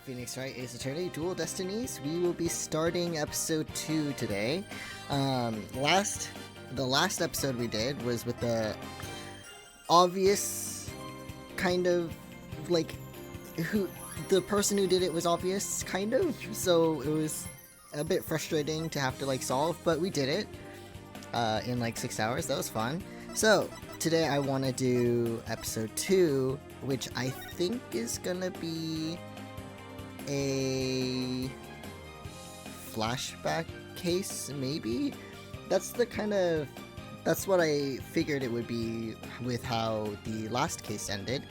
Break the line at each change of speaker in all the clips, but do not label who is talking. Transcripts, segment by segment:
Phoenix Wright Ace Attorney Dual Destinies. We will be starting episode 2 today. The last episode we did was with the obvious kind of like the person who did it was obvious, kind of. So it was a bit frustrating to have to like solve, but we did it in like 6 hours. That was fun. So today I want to do episode 2, which I think is gonna be a flashback case, maybe? That's what I figured it would be with how the last case ended.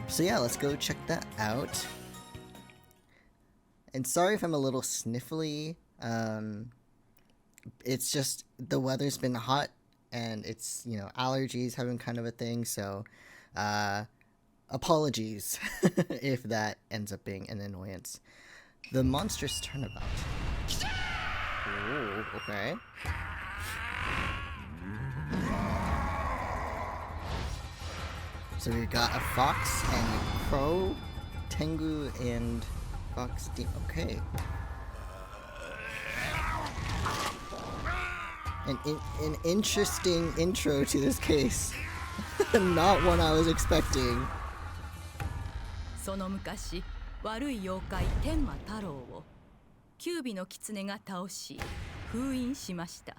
So yeah, let's go check that out. And sorry if I'm a little sniffly. It's just the weather's been hot and it's, allergies have been kind of a thing, so apologies if that ends up being an annoyance. The monstrous turnabout. Ooh, okay. So we got a fox and crow, tengu, and fox. Okay. An interesting intro to this case. Not one I was expecting.
その昔、悪い妖怪天馬太郎を九尾の狐が倒し封印しました。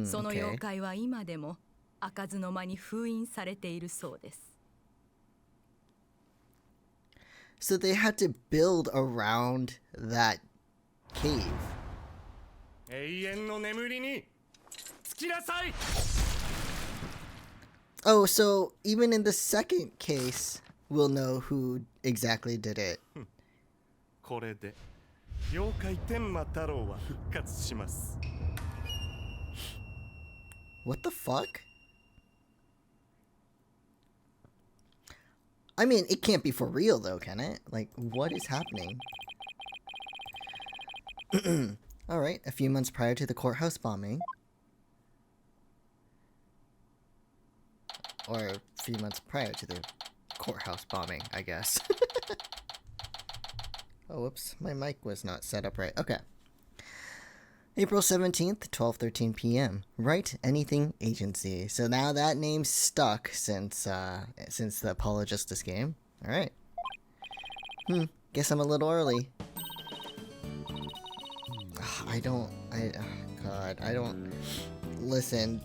その妖怪は今でも開かずの間に封印されているそうです。
So they had to build around that cave.
永遠の眠りにつきなさい。
Oh, so even in the second case, we'll know who exactly did it.
これで妖怪天馬太郎は復活します。
What the fuck? I mean, it can't be for real though, can it? Like, what is happening? Alright, a few months prior to the courthouse bombing. Or a few months prior to the courthouse bombing, I guess. Oh, whoops. My mic was not set up right. Okay. April 17th, 12:13 p.m. Wright Anything Agency. So now that name's stuck since the Apollo Justice game. Alright. Guess I'm a little early. Listen,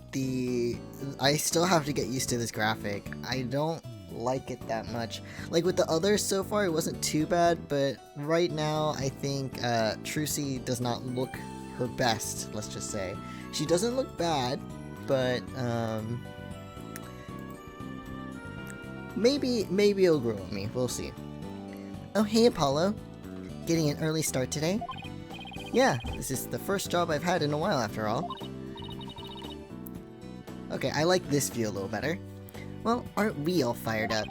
I still have to get used to this graphic. I don't like it that much. Like with the others so far, it wasn't too bad, but right now I think Trucy does not look her best, let's just say. She doesn't look bad, but maybe it'll grow on me. We'll see. Oh, hey Apollo. Getting an early start today? Yeah, this is the first job I've had in a while after all. Okay, I like this view a little better. Well, aren't we all fired up?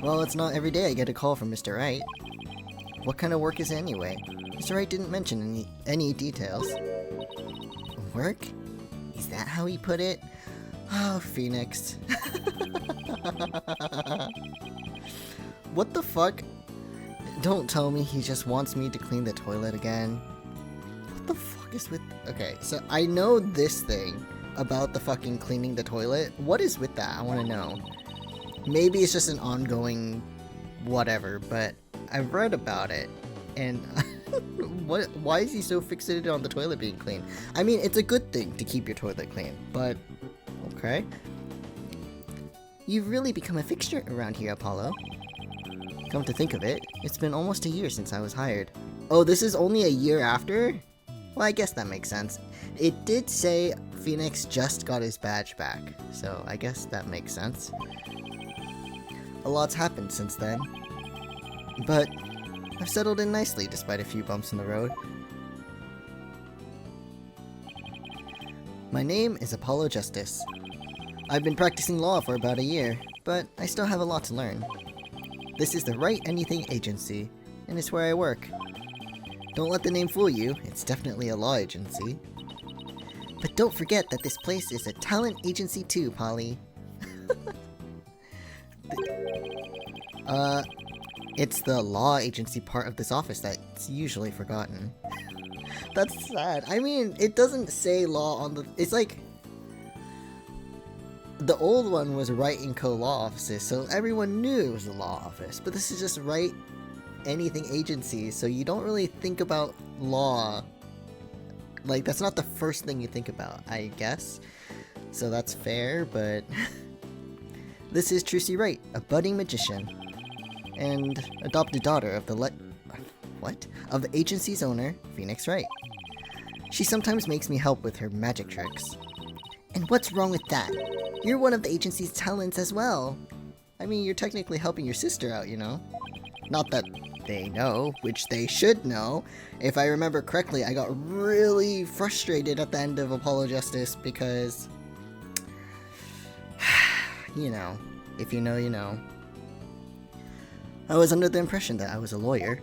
Well, it's not every day I get a call from Mr. Wright. What kind of work is it anyway? Mr. Wright didn't mention any details. Work? Is that how he put it? Oh, Phoenix. What the fuck? Don't tell me he just wants me to clean the toilet again. What the fuck is with... Okay, so I know this thing about the fucking cleaning the toilet. What is with that? I want to know. Maybe it's just an ongoing whatever, but I've read about it, and why is he so fixated on the toilet being clean? I mean, it's a good thing to keep your toilet clean, but okay. You've really become a fixture around here, Apollo. Come to think of it, it's been almost a year since I was hired. Oh, this is only a year after? Well, I guess that makes sense. It did say Phoenix just got his badge back, so I guess that makes sense. A lot's happened since then, but I've settled in nicely despite a few bumps in the road. My name is Apollo Justice. I've been practicing law for about a year, but I still have a lot to learn. This is the Wright Anything Agency, and it's where I work. Don't let the name fool you, it's definitely a law agency. But don't forget that this place is a talent agency too, Polly. It's the law agency part of this office that's usually forgotten. That's sad. I mean, it doesn't say law on the... It's like... The old one was Wright & Co. law offices, so everyone knew it was a law office. But this is just Wright anything agency, so you don't really think about law. Like, that's not the first thing you think about, I guess. So that's fair, but... This is Trucy Wright, a budding magician. And adopted daughter of the Of the agency's owner, Phoenix Wright. She sometimes makes me help with her magic tricks. And what's wrong with that? You're one of the agency's talents as well. I mean, you're technically helping your sister out, you know? Not that they know, which they should know. If I remember correctly, I got really frustrated at the end of Apollo Justice because... you know, if you know, you know. I was under the impression that I was a lawyer.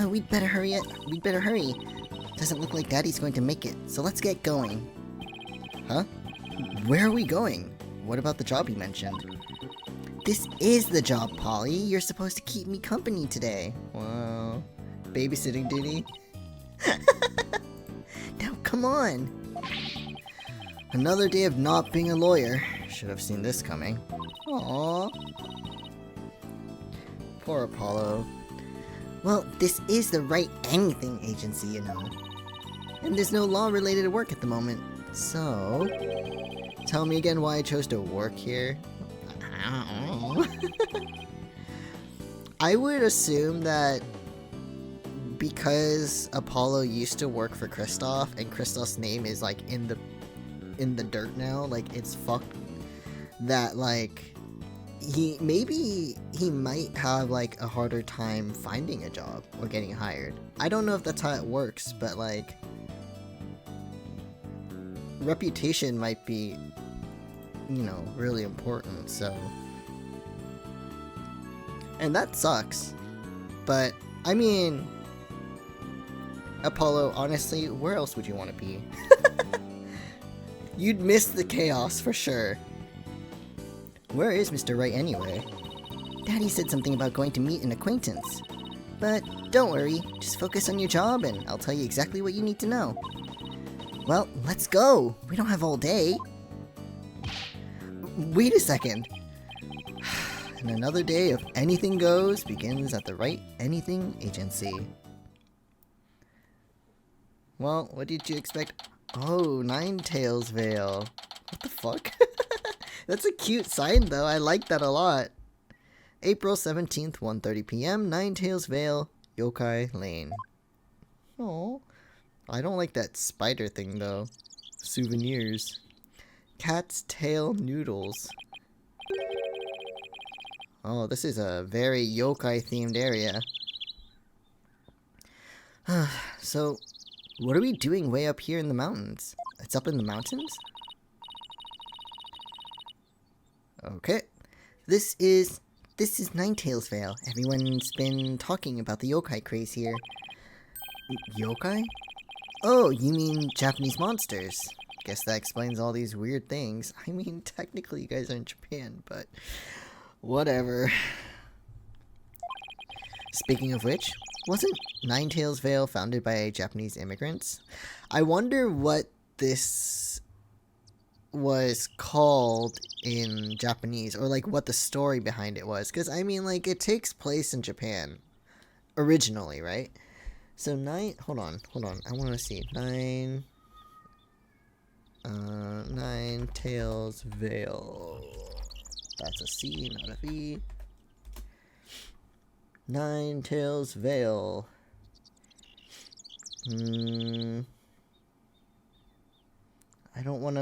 We'd better hurry it. We'd better hurry. Doesn't look like Daddy's going to make it, so let's get going. Huh? Where are we going? What about the job you mentioned? This is the job, Polly. You're supposed to keep me company today. Wow. Babysitting duty? Now, come on. Another day of not being a lawyer. Should have seen this coming. Aww. Poor Apollo. Well, this is the Wright Anything agency, you know. And there's no law-related work at the moment. So... Tell me again why I chose to work here? I would assume that because Apollo used to work for Kristoff, and Kristoff's name is, like, in the dirt now, like, it's fucked, that, like... Maybe he might have, like, a harder time finding a job or getting hired. I don't know if that's how it works, but, like, reputation might be, you know, really important, so. And that sucks. But, I mean, Apollo, honestly, where else would you want to be? You'd miss the chaos for sure. Where is Mr. Wright anyway? Daddy said something about going to meet an acquaintance. But don't worry, just focus on your job and I'll tell you exactly what you need to know. Well, let's go! We don't have all day. Wait a second. And another day of anything goes begins at the Wright Anything Agency. Well, what did you expect? Oh, Ninetales Vale. What the fuck? That's a cute sign, though. I like that a lot. April 17th, 1:30 p.m., Ninetales Vale, Yokai Lane. Oh, I don't like that spider thing, though. Souvenirs. Cat's Tail Noodles. Oh, this is a very yokai-themed area. So, what are we doing way up here in the mountains? It's up in the mountains? Okay. This is Ninetales Vale. Everyone's been talking about the yokai craze here. Yokai? Oh, you mean Japanese monsters. Guess that explains all these weird things. I mean, technically you guys are in Japan, but whatever. Speaking of which, wasn't Ninetales Vale founded by Japanese immigrants? I wonder what this was called in Japanese, or like what the story behind it was, because I mean, like, it takes place in Japan originally, right? So hold on, I want to see Ninetales Vale. That's a C, not a V. Ninetales Vale. I don't want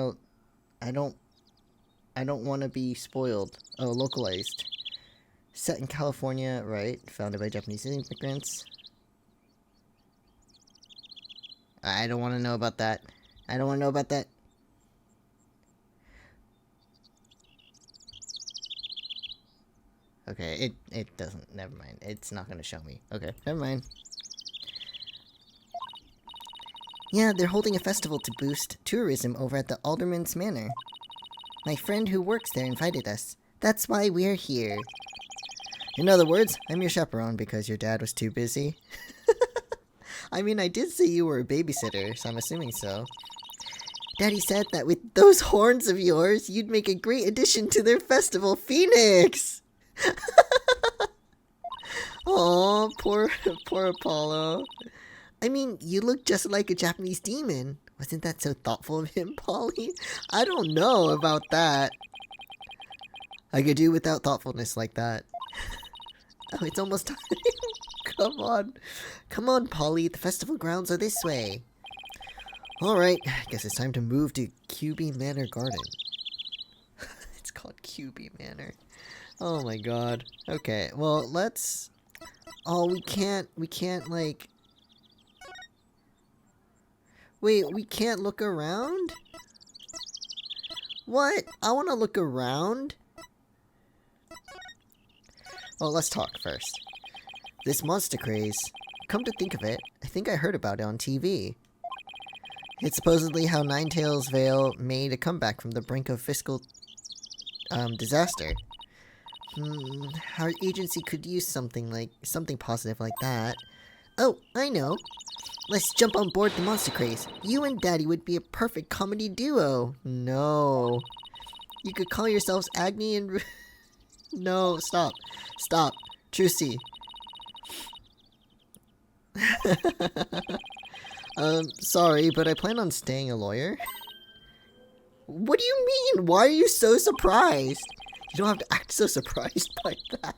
to be spoiled. Oh, localized. Set in California, right? Founded by Japanese immigrants. I don't want to know about that. I don't want to know about that. Okay, it doesn't, never mind. It's not gonna show me. Okay, never mind. Yeah, they're holding a festival to boost tourism over at the Alderman's Manor. My friend who works there invited us. That's why we're here. In other words, I'm your chaperone because your dad was too busy. I mean, I did say you were a babysitter, so I'm assuming so. Daddy said that with those horns of yours, you'd make a great addition to their festival, Phoenix! Aw, poor Apollo. I mean, you look just like a Japanese demon. Wasn't that so thoughtful of him, Polly? I don't know about that. I could do without thoughtfulness like that. Oh, it's almost time. Come on. Come on, Polly. The festival grounds are this way. Alright, guess it's time to move to QB Manor Garden. It's called QB Manor. Oh my god. Okay, well, let's... Oh, we can't, like... Wait, we can't look around? What? I want to look around? Well, let's talk first. This monster craze. Come to think of it, I think I heard about it on TV. It's supposedly how Ninetales Vale made a comeback from the brink of fiscal disaster. Our agency could use something positive like that. Oh, I know. Let's jump on board the monster craze. You and Daddy would be a perfect comedy duo. No. You could call yourselves Agni and... No, stop. Stop. Trucy. Sorry, but I plan on staying a lawyer. What do you mean? Why are you so surprised? You don't have to act so surprised by that.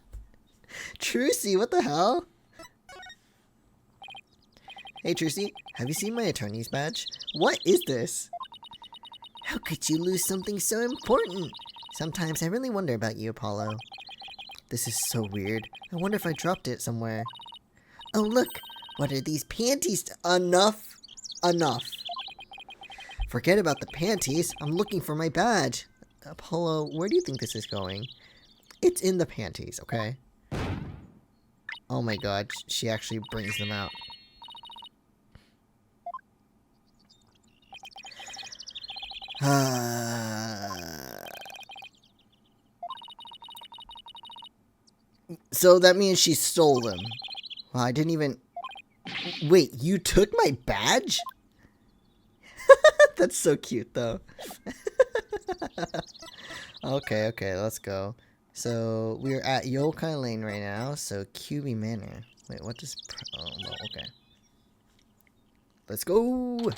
Trucy, what the hell? Hey Trucy, have you seen my attorney's badge? What is this? How could you lose something so important? Sometimes I really wonder about you, Apollo. This is so weird. I wonder if I dropped it somewhere. Oh look! What are these panties? Enough! Enough! Forget about the panties. I'm looking for my badge. Apollo, where do you think this is going? It's in the panties, okay? Oh my god, she actually brings them out. So that means she stole them. Well, I didn't even... Wait, you took my badge? That's so cute, though. Okay, let's go. So, we're at Yokai Lane right now, so QB Manor. Wait, what does... Oh, well, okay. Let's go!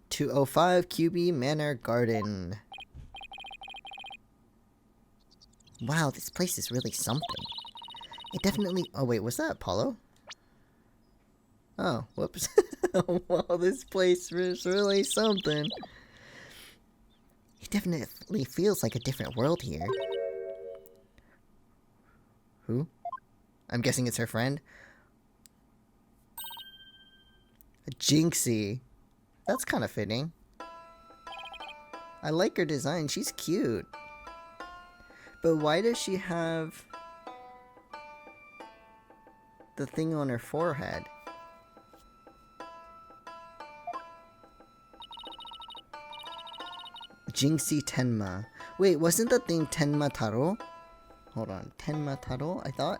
205 QB Manor Garden. Wow, this place is really something. It definitely... Oh, wait, was that Apollo? Oh, whoops. Well, this place is really something. It definitely feels like a different world here. Who? I'm guessing it's her friend. A Jinxie. That's kind of fitting. I like her design. She's cute. But why does she have the thing on her forehead? Jinxie Tenma. Wait, wasn't the thing Tenma Taro? Hold on. Tenma Taro, I thought?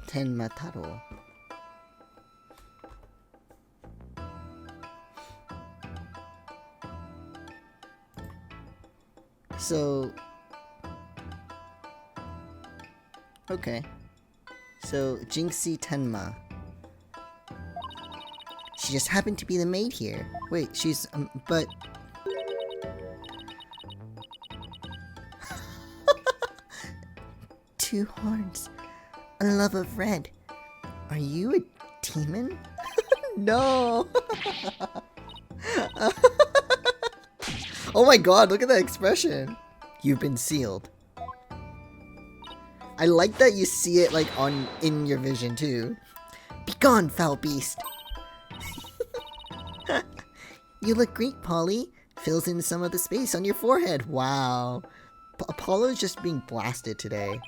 Tenma Taro. So... Okay. So, Jinxie Tenma. She just happened to be the maid here. Wait, she's, but... Two horns. A love of red. Are you a demon? No! Oh my god, look at that expression. You've been sealed. I like that you see it, like, in your vision, too. Begone, foul beast! You look great, Polly. Fills in some of the space on your forehead. Wow. Apollo's just being blasted today.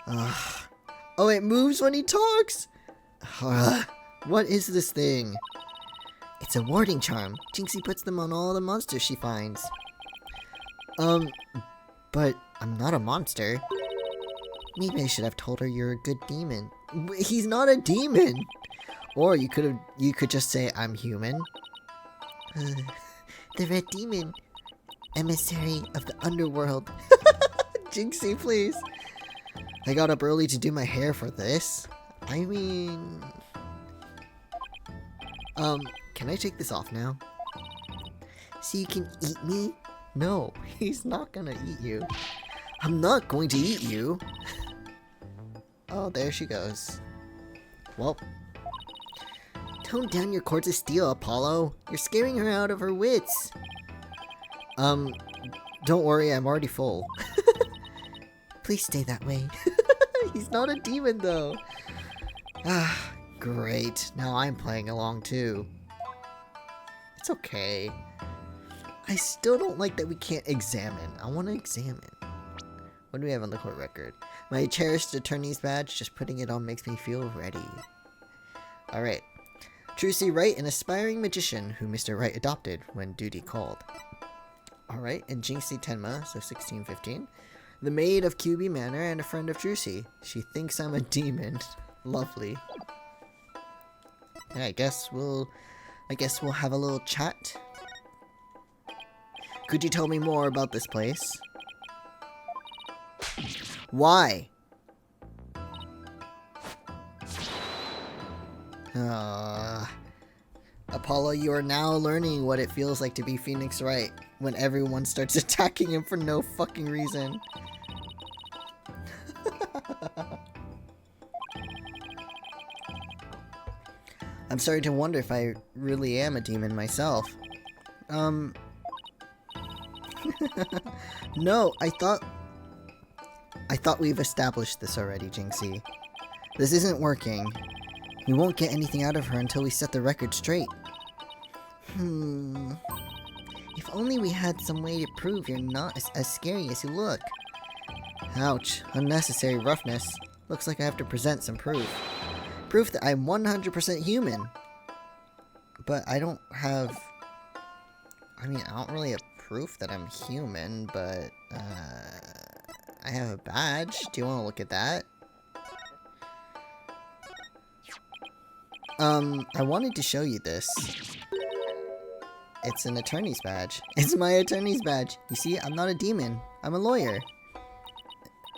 Ugh. Oh, it moves when he talks? Ugh. What is this thing? It's a warding charm. Jinxie puts them on all the monsters she finds. But I'm not a monster. Maybe I should have told her you're a good demon. He's not a demon! Or you could just say I'm human. The red demon. Emissary of the underworld. Jinxie, please. I got up early to do my hair for this. I mean... can I take this off now? So you can eat me? No, he's not gonna eat you. I'm not going to eat you. Oh, there she goes. Well. Tone down your cords of steel, Apollo. You're scaring her out of her wits. Don't worry, I'm already full. Please stay that way. He's not a demon, though. Ah, great. Now I'm playing along, too. It's okay. I still don't like that we can't examine. I want to examine. What do we have on the court record? My cherished attorney's badge, just putting it on makes me feel ready. Alright. Trucy Wright, an aspiring magician who Mr. Wright adopted when duty called. Alright, and Jinxie Tenma, so 1615. The maid of QB Manor and a friend of Trucy. She thinks I'm a demon. Lovely. Yeah, I guess we'll have a little chat. Could you tell me more about this place? Why? Apollo, you are now learning what it feels like to be Phoenix Wright when everyone starts attacking him for no fucking reason. I'm starting to wonder if I really am a demon myself. No, I thought we've established this already, Jinxie. This isn't working. We won't get anything out of her until we set the record straight. If only we had some way to prove you're not as scary as you look. Ouch, unnecessary roughness. Looks like I have to present some proof. Proof that I'm 100% human. But I don't have... I mean, I don't really have proof that I'm human, but... I have a badge. Do you want to look at that? I wanted to show you this. It's an attorney's badge. It's my attorney's badge. You see, I'm not a demon. I'm a lawyer.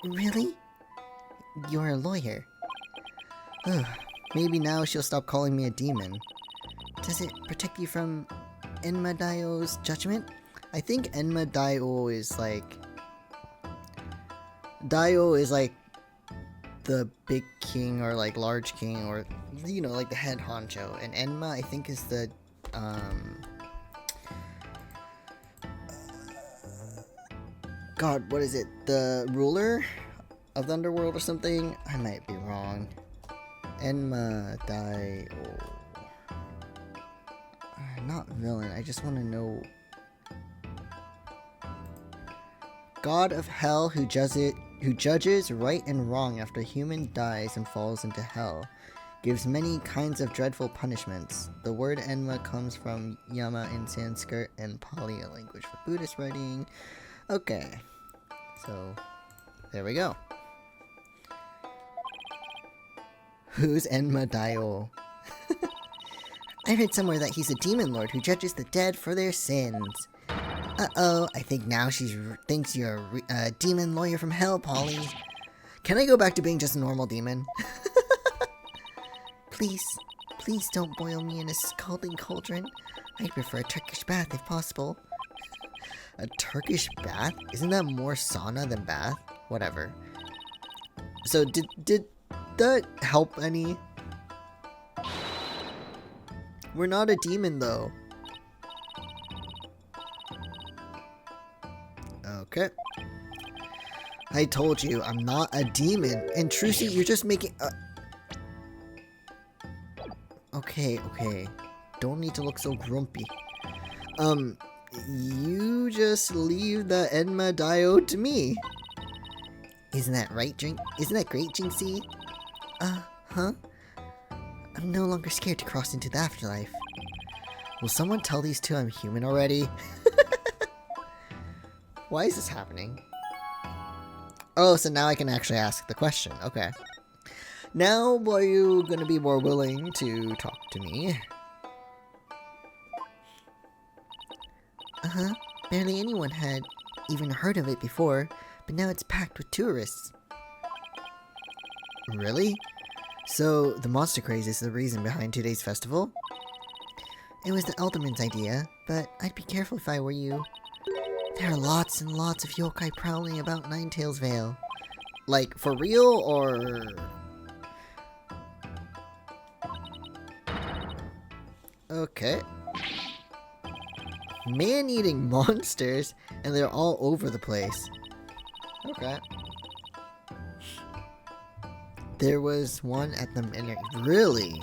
Really? You're a lawyer. Ugh. Maybe now she'll stop calling me a demon. Does it protect you from Enma-Daio's judgment? I think Enma-Daio is like... Daio is like the big king or like large king or, you know, like the head honcho. And Enma, I think, is the, God, what is it? The ruler of the underworld or something? I might be wrong. Enma-Daio. Not villain, I just want to know. God of hell who judges right and wrong after a human dies and falls into hell. Gives many kinds of dreadful punishments. The word Enma comes from Yama in Sanskrit and Pali, a language for Buddhist writing. Okay. So, there we go. Who's Enma-Daio? I read somewhere that he's a demon lord who judges the dead for their sins. Uh-oh, I think now she thinks you're a demon lawyer from hell, Polly. Can I go back to being just a normal demon? Please don't boil me in a scalding cauldron. I'd prefer a Turkish bath if possible. A Turkish bath? Isn't that more sauna than bath? Whatever. So did that help any? We're not a demon though. Okay. I told you, I'm not a demon. And Trucy, you're just making... Okay. Don't need to look so grumpy. You just leave the Enma-Daio to me. Isn't that right, Isn't that great, Jinxie? Huh? I'm no longer scared to cross into the afterlife. Will someone tell these two I'm human already? Why is this happening? Oh, so now I can actually ask the question. Okay. Now, are you gonna be more willing to talk to me? Uh-huh. Barely anyone had even heard of it before, but now it's packed with tourists. Really? So, the monster craze is the reason behind today's festival? It was the Elderman's idea, but I'd be careful if I were you. There are lots and lots of yokai prowling about Ninetails Vale. Like, for real, or... Okay. Man-eating monsters, and they're all over the place. Okay. There was one at the manor. Really?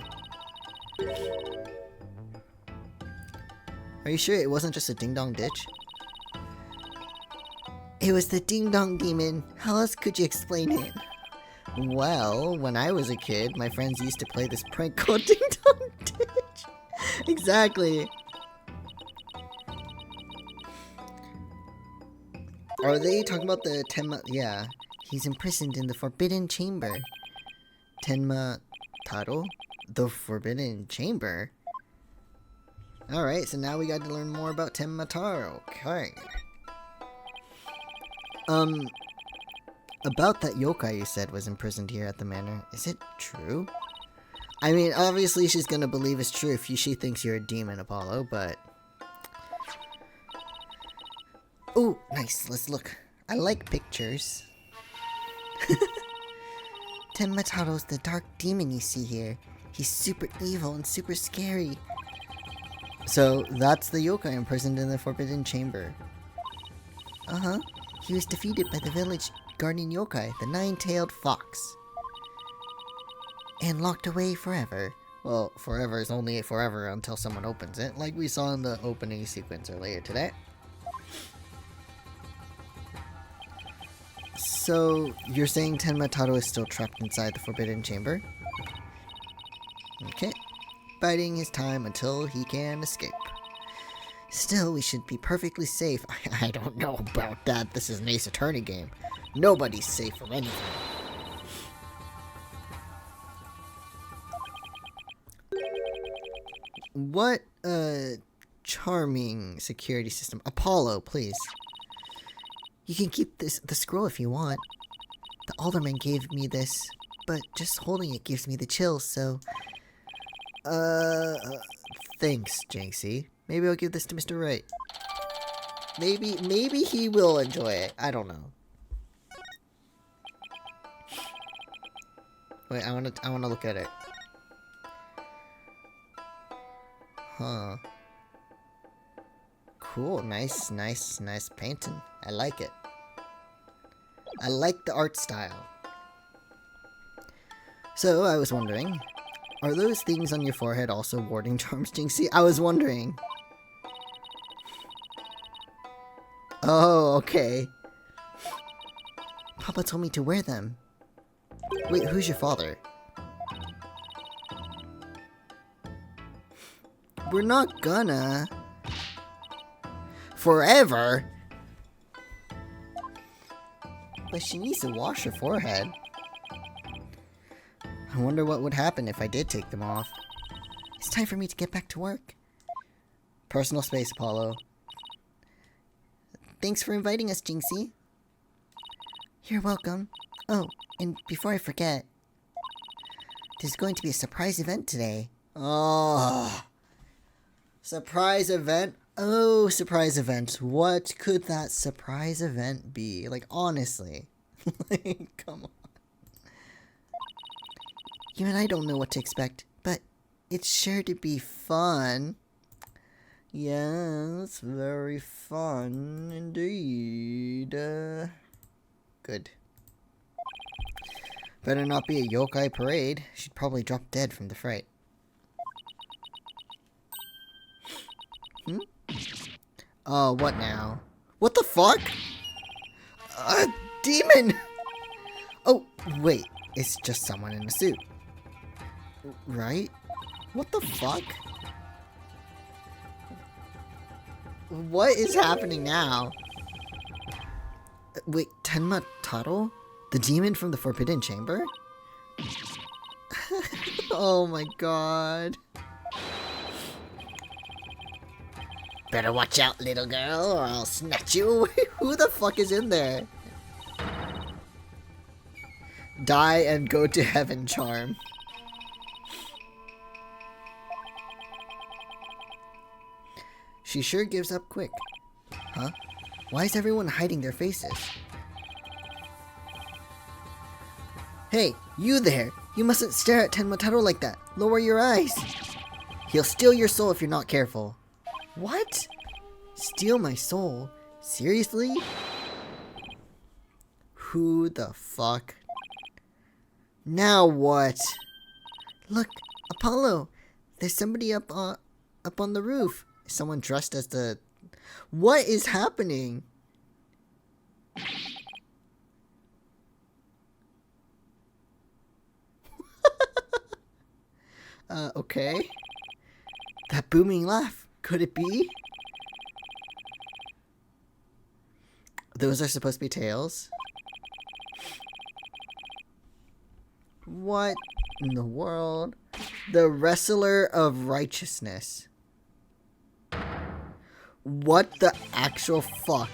Are you sure it wasn't just a ding-dong ditch? It was the ding-dong demon. How else could you explain it? Well, when I was a kid, my friends used to play this prank called ding-dong ditch. Exactly. Are they talking about the Tenma? Yeah. He's imprisoned in the Forbidden Chamber. Tenma Taro? The Forbidden Chamber? Alright, so now we got to learn more about Tenma Taro. Okay. About that yokai you said was imprisoned here at the manor. Is it true? I mean, obviously she's gonna believe it's true if she thinks you're a demon, Apollo, but... Ooh, nice. Let's look. I like pictures. Tenmataro's the dark demon you see here. He's super evil and super scary. So, that's the yokai imprisoned in the Forbidden Chamber. Uh-huh. He was defeated by the village guardian yokai, the nine-tailed fox. And locked away forever. Well, forever is only forever until someone opens it, like we saw in the opening sequence earlier today. So, you're saying Tenmataro is still trapped inside the Forbidden Chamber? Okay. Biding his time until he can escape. Still, we should be perfectly safe. I don't know about that. This is an Ace Attorney game. Nobody's safe from anything. What a charming security system. Apollo, please. You can keep the scroll if you want. The alderman gave me this, but just holding it gives me the chills, so... Thanks, Jinxie. Maybe I'll give this to Mr. Wright. Maybe he will enjoy it. I don't know. Wait, I wanna look at it. Huh. Cool, nice painting. I like it. I like the art style. So, I was wondering, are those things on your forehead also warding charms, Jinxie? I was wondering. Oh, okay. Papa told me to wear them. Wait, who's your father? We're not gonna... Forever? But she needs to wash her forehead. I wonder what would happen if I did take them off. It's time for me to get back to work. Personal space, Apollo. Thanks for inviting us, Jinxie. You're welcome. Oh, and before I forget, there's going to be a surprise event today. Oh, surprise event? Oh, surprise event. What could that surprise event be? Like, honestly. Like, come on. You and I don't know what to expect, but it's sure to be fun. Yes, very fun indeed. Good. Better not be a yokai parade. She'd probably drop dead from the fright. Oh, what now? What the fuck? A demon! Oh, wait. It's just someone in a suit. Right? What the fuck? What is happening now? Wait, Tenma Taro? The demon from the Forbidden Chamber? Oh my god. Better watch out, little girl, or I'll snatch you away. Who the fuck is in there? Die and go to heaven charm. She sure gives up quick. Huh? Why is everyone hiding their faces? Hey, you there! You mustn't stare at Tenmataro like that. Lower your eyes. He'll steal your soul if you're not careful. What? Steal my soul? Seriously? Who the fuck? Now what? Look, Apollo. There's somebody up on the roof. Is someone dressed as the... What is happening? Okay. That booming laugh. Could it be? Those are supposed to be tails. What in the world? The Wrestler of Righteousness. What the actual fuck?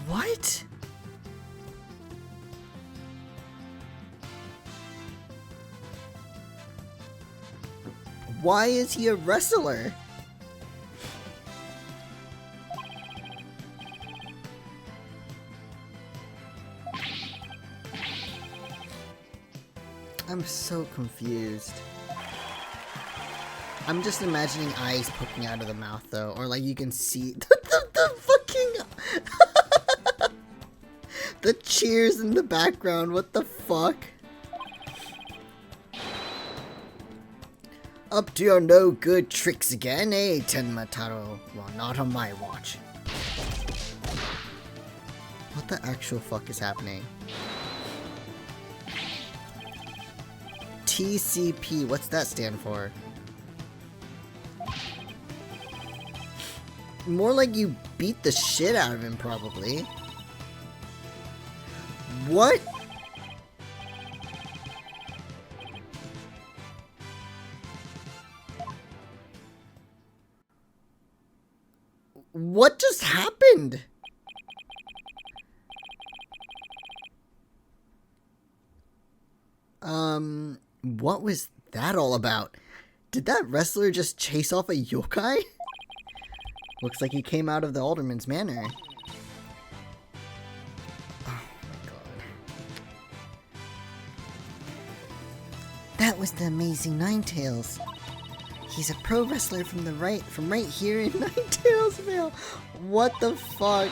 What? Why is he a wrestler? I'm so confused. I'm just imagining eyes poking out of the mouth though, or like you can see the fucking the cheers in the background. What the fuck? Up to your no good tricks again, eh, Tenmataro? Well, not on my watch. What the actual fuck is happening? TCP, what's that stand for? More like you beat the shit out of him, probably. What? What just happened? What was that all about? Did that wrestler just chase off a yokai? Looks like he came out of the Alderman's Manor. Oh my god. That was the amazing Ninetales. He's a pro wrestler from right here in Ninetales. What the fuck?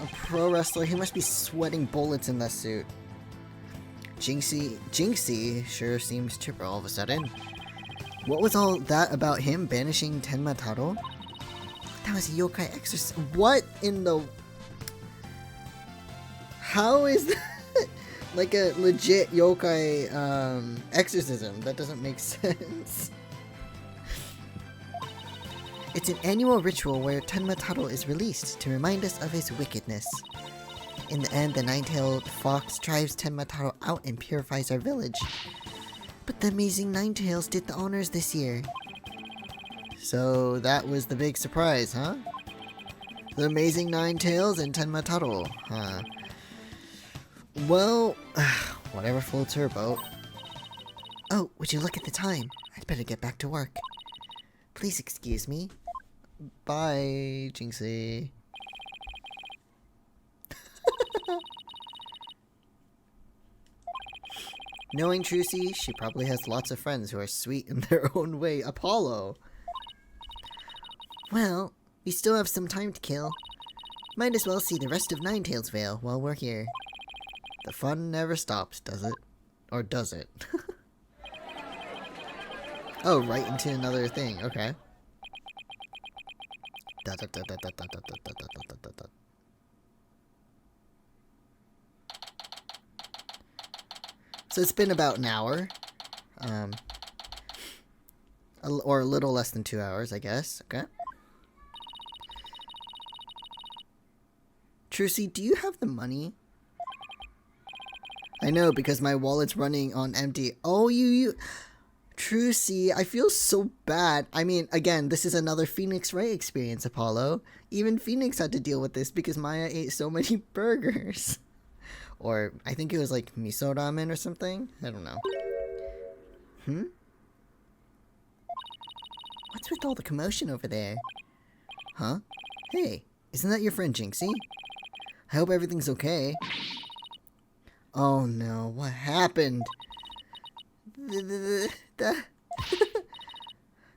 A pro wrestler? He must be sweating bullets in that suit. Jinxie sure seems chipper all of a sudden. What was all that about him banishing Tenmataro? That was a yokai exorcism. What in the... How is that like a legit yokai exorcism? That doesn't make sense. It's an annual ritual where Tenmataro is released to remind us of his wickedness. In the end, the nine-tailed fox drives Tenmataro out and purifies our village. But the amazing Ninetales did the honors this year. So that was the big surprise, huh? The amazing Ninetales and Tenmataro, huh? Well, whatever floats her boat. Oh, would you look at the time? I'd better get back to work. Please excuse me. Bye, Jinxie. Knowing Trucy, she probably has lots of friends who are sweet in their own way. Apollo! Well, we still have some time to kill. Might as well see the rest of Ninetales Vale while we're here. The fun never stops, does it? Or does it? Oh, right into another thing. Okay. So it's been about an hour. Or a little less than 2 hours, I guess. Okay. Trucy, do you have the money? I know, because my wallet's running on empty. Oh, you... Trucy, I feel so bad. I mean, again, this is another Phoenix Wright experience, Apollo. Even Phoenix had to deal with this because Maya ate so many burgers. Or, I think it was like miso ramen or something. I don't know. What's with all the commotion over there? Huh? Hey, isn't that your friend Jinxie? I hope everything's okay. Oh no, what happened?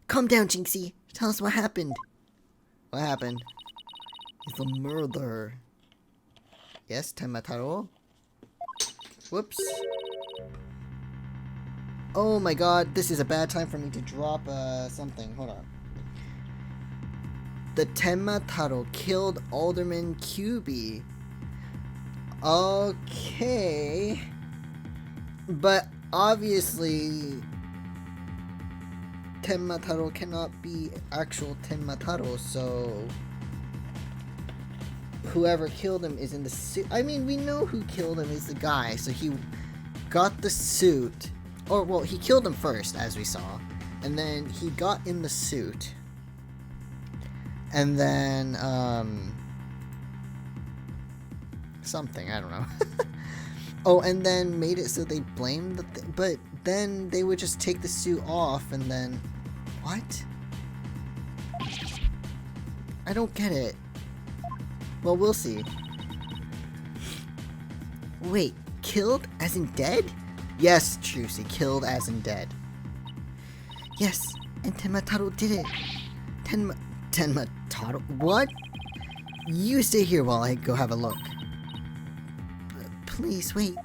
Calm down, Jinxie. Tell us what happened. What happened? It's a murder. Yes, Tenmataro? Whoops. Oh my god, this is a bad time for me to drop something. Hold on. The Tenmataro killed Alderman QB. Okay. But obviously, Tenmataro cannot be actual Tenmataro, so whoever killed him is in the suit. I mean, we know who killed him is the guy, so he got the suit. Or, well, he killed him first, as we saw. And then he got in the suit. And then, something, I don't know. Oh, and then made it so they blamed the but then they would just take the suit off and then... What? I don't get it. Well, we'll see. Wait, killed as in dead? Yes, Trucy, killed as in dead. Yes, and Tenmataro did it. Tenmataro? What? You stay here while I go have a look. Please, wait.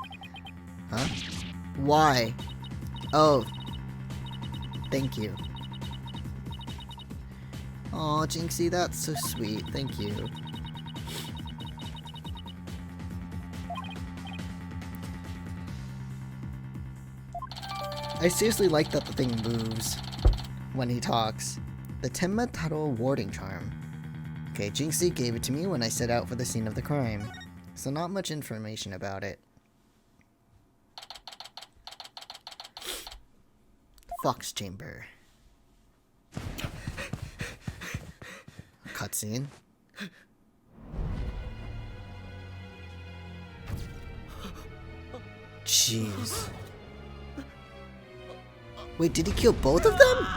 Huh? Why? Oh. Thank you. Aw, Jinxie, that's so sweet. Thank you. I seriously like that the thing moves when he talks. The Tenmataro warding charm. Okay, Jinxie gave it to me when I set out for the scene of the crime. So not much information about it. Fox chamber. Cutscene. Jeez. Wait, did he kill both of them?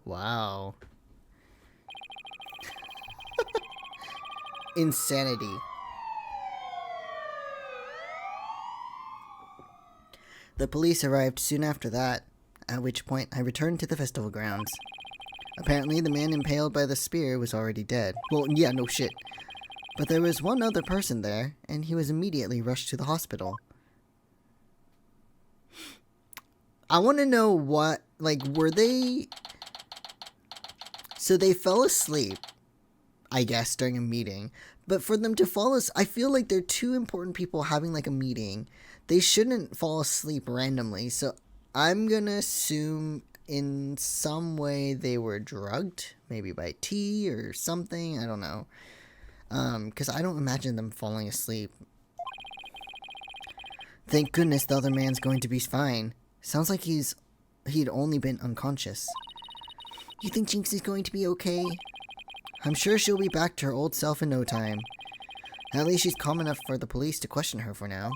Wow. Insanity. The police arrived soon after that, at which point I returned to the festival grounds. Apparently, the man impaled by the spear was already dead. Well, yeah, no shit. But there was one other person there, and he was immediately rushed to the hospital. I want to know what, like, were they... So they fell asleep, I guess, during a meeting. But for them to fall asleep, I feel like they're two important people having, like, a meeting. They shouldn't fall asleep randomly, so I'm gonna assume in some way they were drugged, maybe by tea or something, I don't know. Because I don't imagine them falling asleep. Thank goodness the other man's going to be fine. Sounds like he'd only been unconscious. You think Jinxie's going to be okay? I'm sure she'll be back to her old self in no time. At least she's calm enough for the police to question her for now.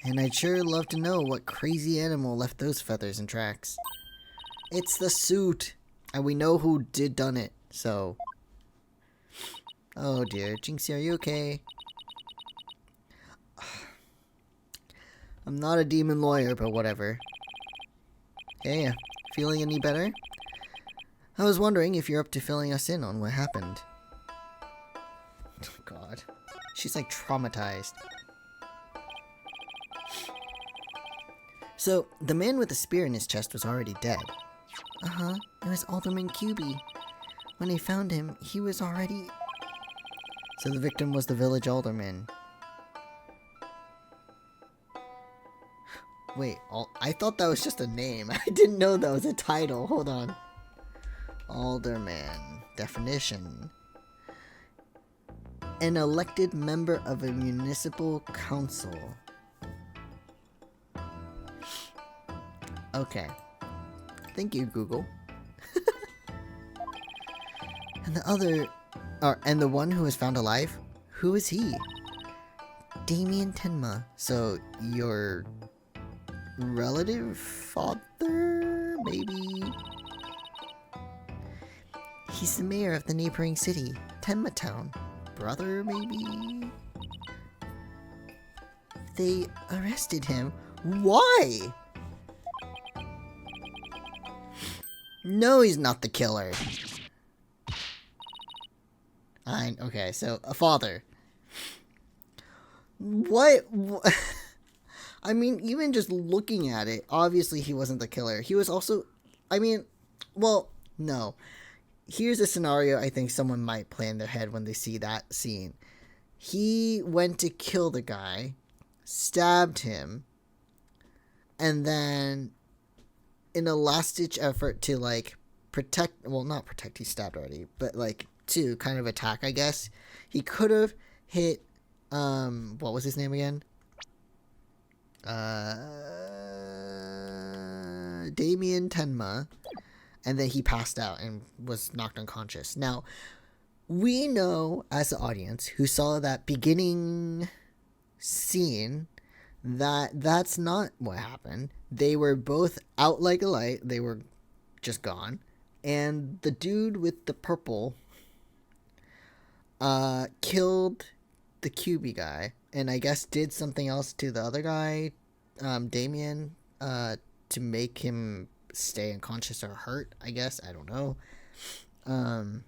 And I'd sure love to know what crazy animal left those feathers and tracks. It's the suit! And we know who done it, so... Oh dear, Jinxie, are you okay? I'm not a demon lawyer, but whatever. Hey, feeling any better? I was wondering if you're up to filling us in on what happened. Oh god. She's like traumatized. So, the man with the spear in his chest was already dead. Uh-huh, it was Alderman Cuby. When they found him, he was already... So the victim was the village alderman. Wait, I thought that was just a name. I didn't know that was a title. Hold on. Alderman. Definition. An elected member of a municipal council. Okay. Thank you, Google. And the one who was found alive? Who is he? Damien Tenma. So, your relative father, maybe? He's the mayor of the neighboring city, Tenma Town. Brother, maybe? They arrested him. Why? No, he's not the killer. Okay, so a father. What? I mean, even just looking at it, obviously he wasn't the killer. He was also, I mean, well, no. Here's a scenario I think someone might play in their head when they see that scene. He went to kill the guy, stabbed him, and then in a last-ditch effort to, like, protect, well, not protect, he's stabbed already, but, like, to kind of attack, I guess, he could have hit, what was his name again? Damien Tenma, and then he passed out and was knocked unconscious. Now, we know, as the audience, who saw that beginning scene, that that's not what happened. They were both out like a light. They were just gone. And the dude with the purple killed the QB guy, and I guess did something else to the other guy, Damien, to make him stay unconscious or hurt, I guess. I don't know. And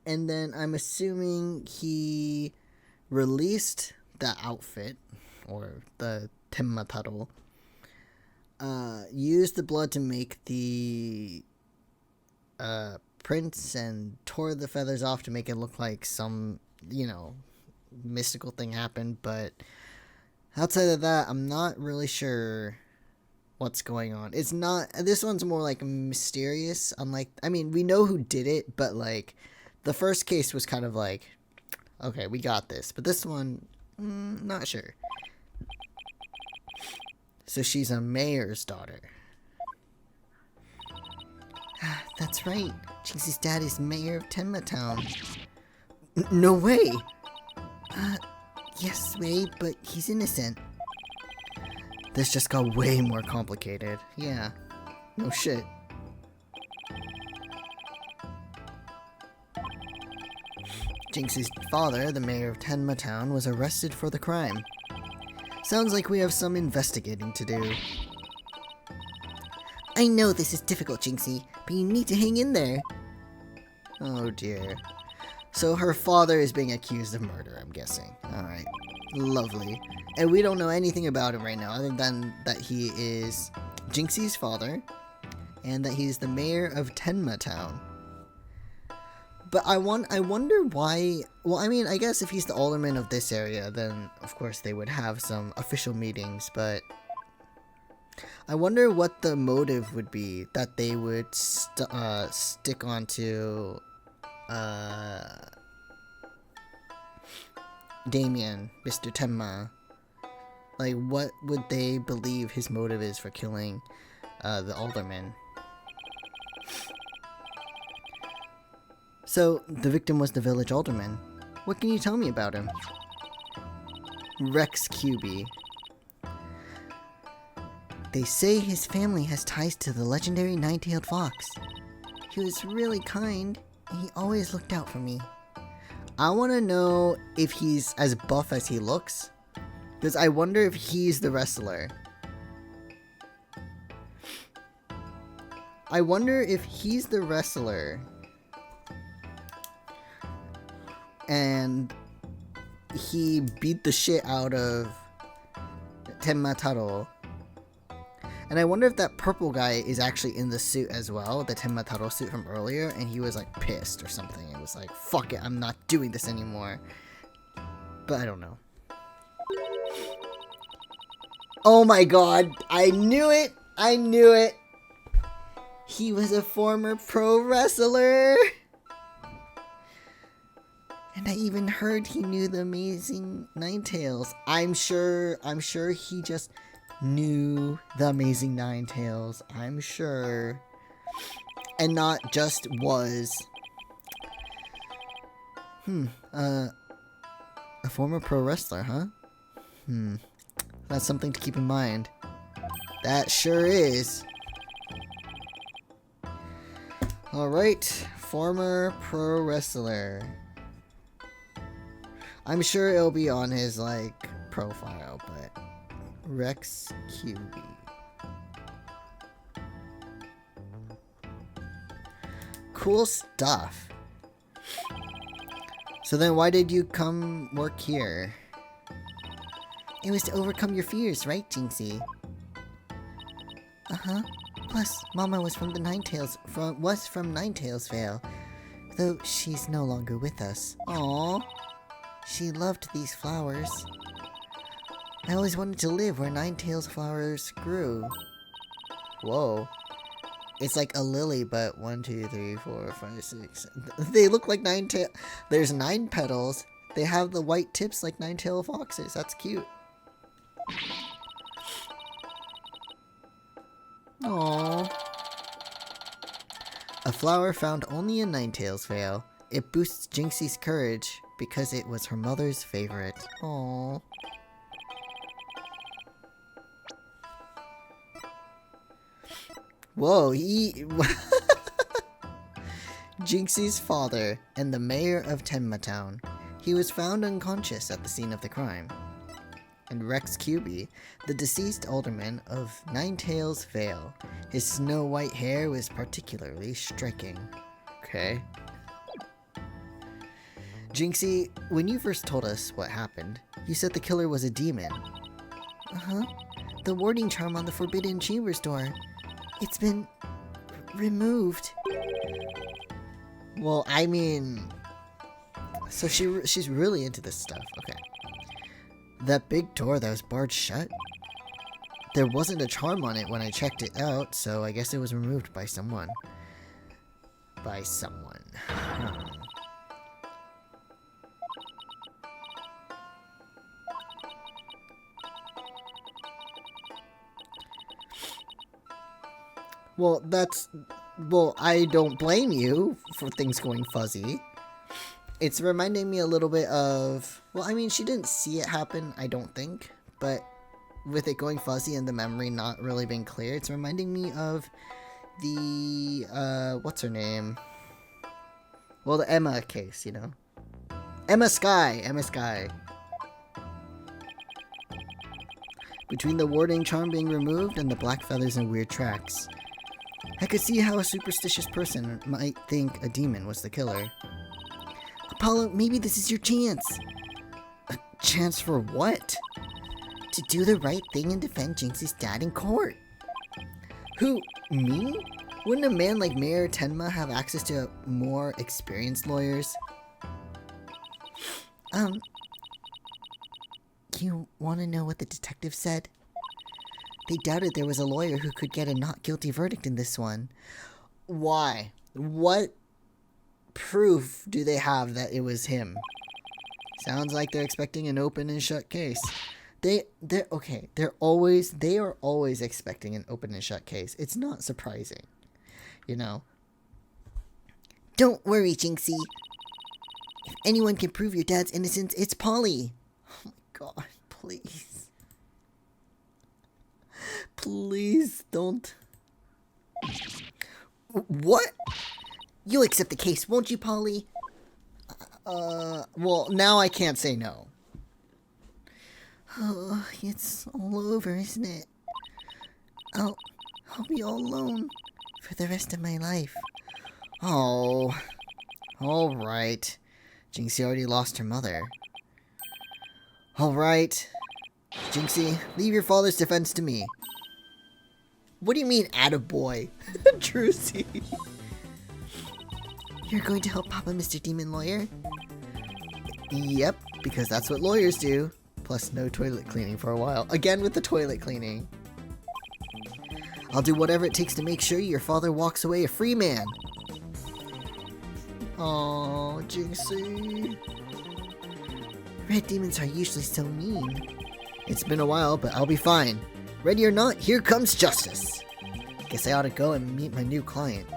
then I'm assuming he released the outfit, or the Temmataro, used the blood to make the prints and tore the feathers off to make it look like some, mystical thing happened. But outside of that, I'm not really sure what's going on. It's not, this one's more like mysterious. Unlike, I mean, we know who did it, but like the first case was kind of like, okay, we got this. But this one, not sure. So she's a mayor's daughter. That's right. Jinxie's dad is mayor of Tenma Town. No way! Yes, Ray, but he's innocent. This just got way more complicated. Yeah. No shit. Jinxie's father, the mayor of Tenma Town, was arrested for the crime. Sounds like we have some investigating to do. I know this is difficult, Jinxie, but you need to hang in there. Oh dear. So her father is being accused of murder, I'm guessing. Alright. Lovely. And we don't know anything about him right now, other than that he is Jinxie's father, and that he's the mayor of Tenma Town. But I wonder why... Well, I mean, I guess if he's the alderman of this area, then of course they would have some official meetings, but... I wonder what the motive would be that they would stick onto Damien, Mr. Tenma. Like, what would they believe his motive is for killing the alderman? So, the victim was the village alderman. What can you tell me about him? Rex QB. They say his family has ties to the legendary nine-tailed fox. He was really kind, and he always looked out for me. I want to know if he's as buff as he looks, because I wonder if he's the wrestler. I wonder if he's the wrestler, and he beat the shit out of Tenma Taro. And I wonder if that purple guy is actually in the suit as well, the Tenma Taro suit from earlier, and he was like pissed or something. It was like, fuck it, I'm not doing this anymore. But I don't know. Oh my god, I knew it! I knew it! He was a former pro wrestler! And I even heard he knew the Amazing Ninetales. I'm sure he just knew the Amazing Ninetales. I'm sure. And not just was. A former pro wrestler, huh? That's something to keep in mind. That sure is. Alright, former pro wrestler. I'm sure it'll be on his, like, profile, but... Rex QB. Cool stuff. So then why did you come work here? It was to overcome your fears, right, Jinxie? Uh-huh. Plus, Mama was from the Ninetales, from Ninetales Vale, though she's no longer with us. Aww. She loved these flowers. I always wanted to live where Ninetales flowers grew. Whoa. It's like a lily, but 1, 2, 3, 4, 5, 6. They look like there's 9 petals. They have the white tips like 9-tailed foxes. That's cute. Aww. A flower found only in Ninetales Vale. It boosts Jinxie's courage because it was her mother's favorite. Aww. Whoa, Jinxie's father and the mayor of Tenma Town. He was found unconscious at the scene of the crime. And Rex QB, the deceased alderman of Ninetales Vale. His snow-white hair was particularly striking. Okay. Jinxie, when you first told us what happened, you said the killer was a demon. Uh-huh. The warding charm on the Forbidden Chambers door. It's been removed. Well, I mean... So she's really into this stuff. Okay. That big door that was barred shut? There wasn't a charm on it when I checked it out, so I guess it was removed by someone. By someone. Well, I don't blame you for things going fuzzy. It's reminding me a little bit of... Well, I mean, she didn't see it happen, I don't think. But with it going fuzzy and the memory not really being clear, it's reminding me of the... what's her name? Well, the Emma case, you know? Emma Sky! Between the warding charm being removed and the black feathers and weird tracks. I could see how a superstitious person might think a demon was the killer. Apollo, maybe this is your chance. A chance for what? To do the right thing and defend Jinxie's dad in court. Who, me? Wouldn't a man like Mayor Tenma have access to more experienced lawyers? You want to know what the detective said? They doubted there was a lawyer who could get a not guilty verdict in this one. Why? What proof do they have that it was him? Sounds like they're expecting an open and shut case. They are always expecting an open and shut case. It's not surprising. You know. Don't worry, Jinxie. If anyone can prove your dad's innocence, it's Polly. Oh my god, please. Please don't. What? You'll accept the case, won't you, Polly? Well, now I can't say no. Oh, it's all over, isn't it? I'll be all alone for the rest of my life. Oh, alright. Jinxie already lost her mother. Alright. Jinxie, leave your father's defense to me. What do you mean, attaboy? Trucy. You're going to help Papa, Mr. Demon Lawyer? Yep, because that's what lawyers do. Plus no toilet cleaning for a while. Again with the toilet cleaning. I'll do whatever it takes to make sure your father walks away a free man. Oh, Jinxie. Red demons are usually so mean. It's been a while, but I'll be fine. Ready or not, here comes justice. Guess I ought to go and meet my new client.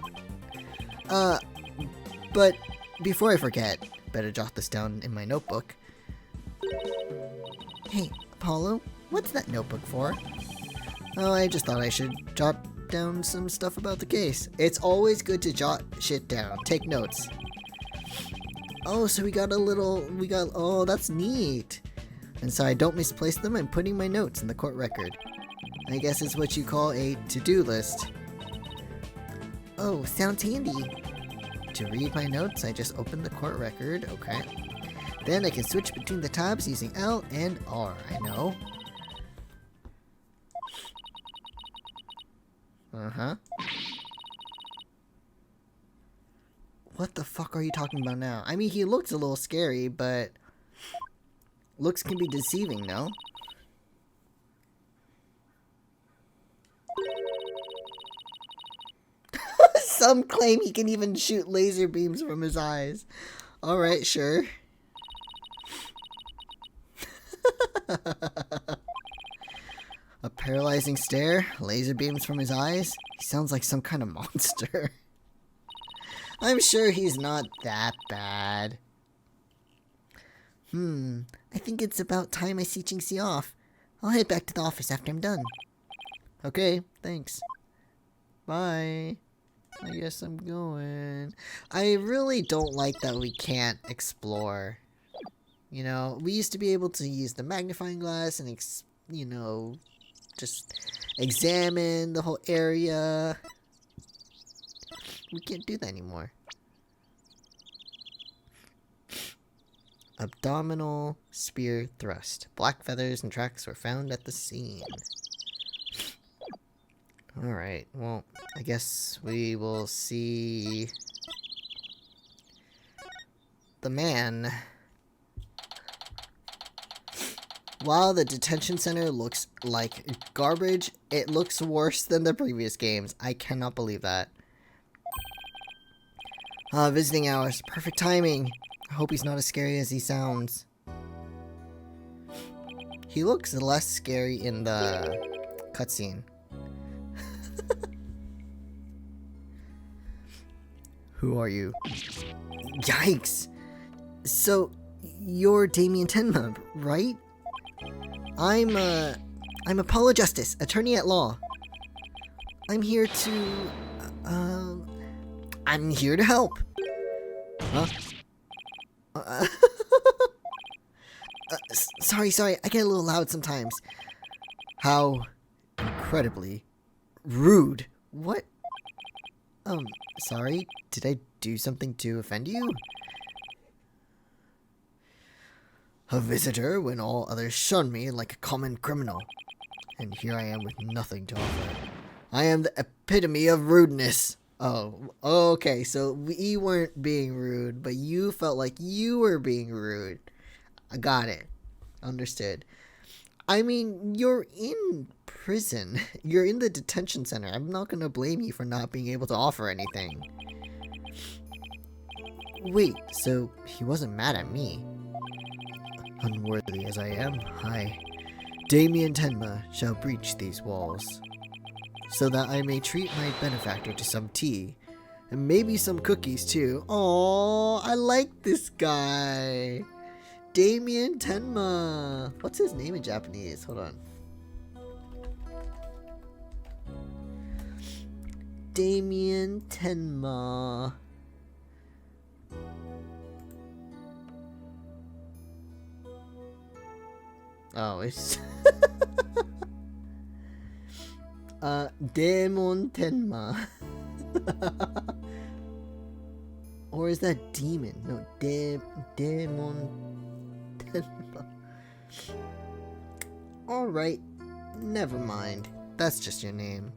But before I forget, better jot this down in my notebook. Hey, Apollo, what's that notebook for? Oh, I just thought I should jot down some stuff about the case. It's always good to jot shit down. Take notes. Oh, so oh, that's neat. And so I don't misplace them, I'm putting my notes in the court record. I guess it's what you call a to-do list. Oh, sounds handy. To read my notes, I just open the court record, okay. Then I can switch between the tabs using L and R, I know. Uh-huh. What the fuck are you talking about now? I mean, he looks a little scary, but looks can be deceiving, no? Some claim he can even shoot laser beams from his eyes. Alright, sure. A paralyzing stare, laser beams from his eyes. He sounds like some kind of monster. I'm sure he's not that bad. I think it's about time I see Jinxie off. I'll head back to the office after I'm done. Okay, thanks. Bye. I guess I'm going. I really don't like that we can't explore. You know, we used to be able to use the magnifying glass and, you know, just examine the whole area. We can't do that anymore. Abdominal spear thrust. Black feathers and tracks were found at the scene. Alright, well, I guess we will see the man. While the detention center looks like garbage, it looks worse than the previous games. I cannot believe that. Visiting hours. Perfect timing. I hope he's not as scary as he sounds. He looks less scary in the cutscene. Who are you? Yikes! So, you're Damien Tenma, right? I'm Apollo Justice, attorney at law. I'm here to help. Huh? Sorry, I get a little loud sometimes. How incredibly rude. What? Sorry, did I do something to offend you? A visitor when all others shun me like a common criminal. And here I am with nothing to offer. I am the epitome of rudeness. Oh, okay, so we weren't being rude, but you felt like you were being rude. I got it. Understood. I mean, you're in prison. You're in the detention center. I'm not gonna blame you for not being able to offer anything. Wait, so he wasn't mad at me? Unworthy as I am, I, Damien Tenma, shall breach these walls, so that I may treat my benefactor to some tea, and maybe some cookies too. Aww, I like this guy. Damien Tenma. What's his name in Japanese? Hold on. Damien Tenma. Oh, it's Demon Tenma. Or is that demon? No, Demon Tenma. Alright, never mind. That's just your name.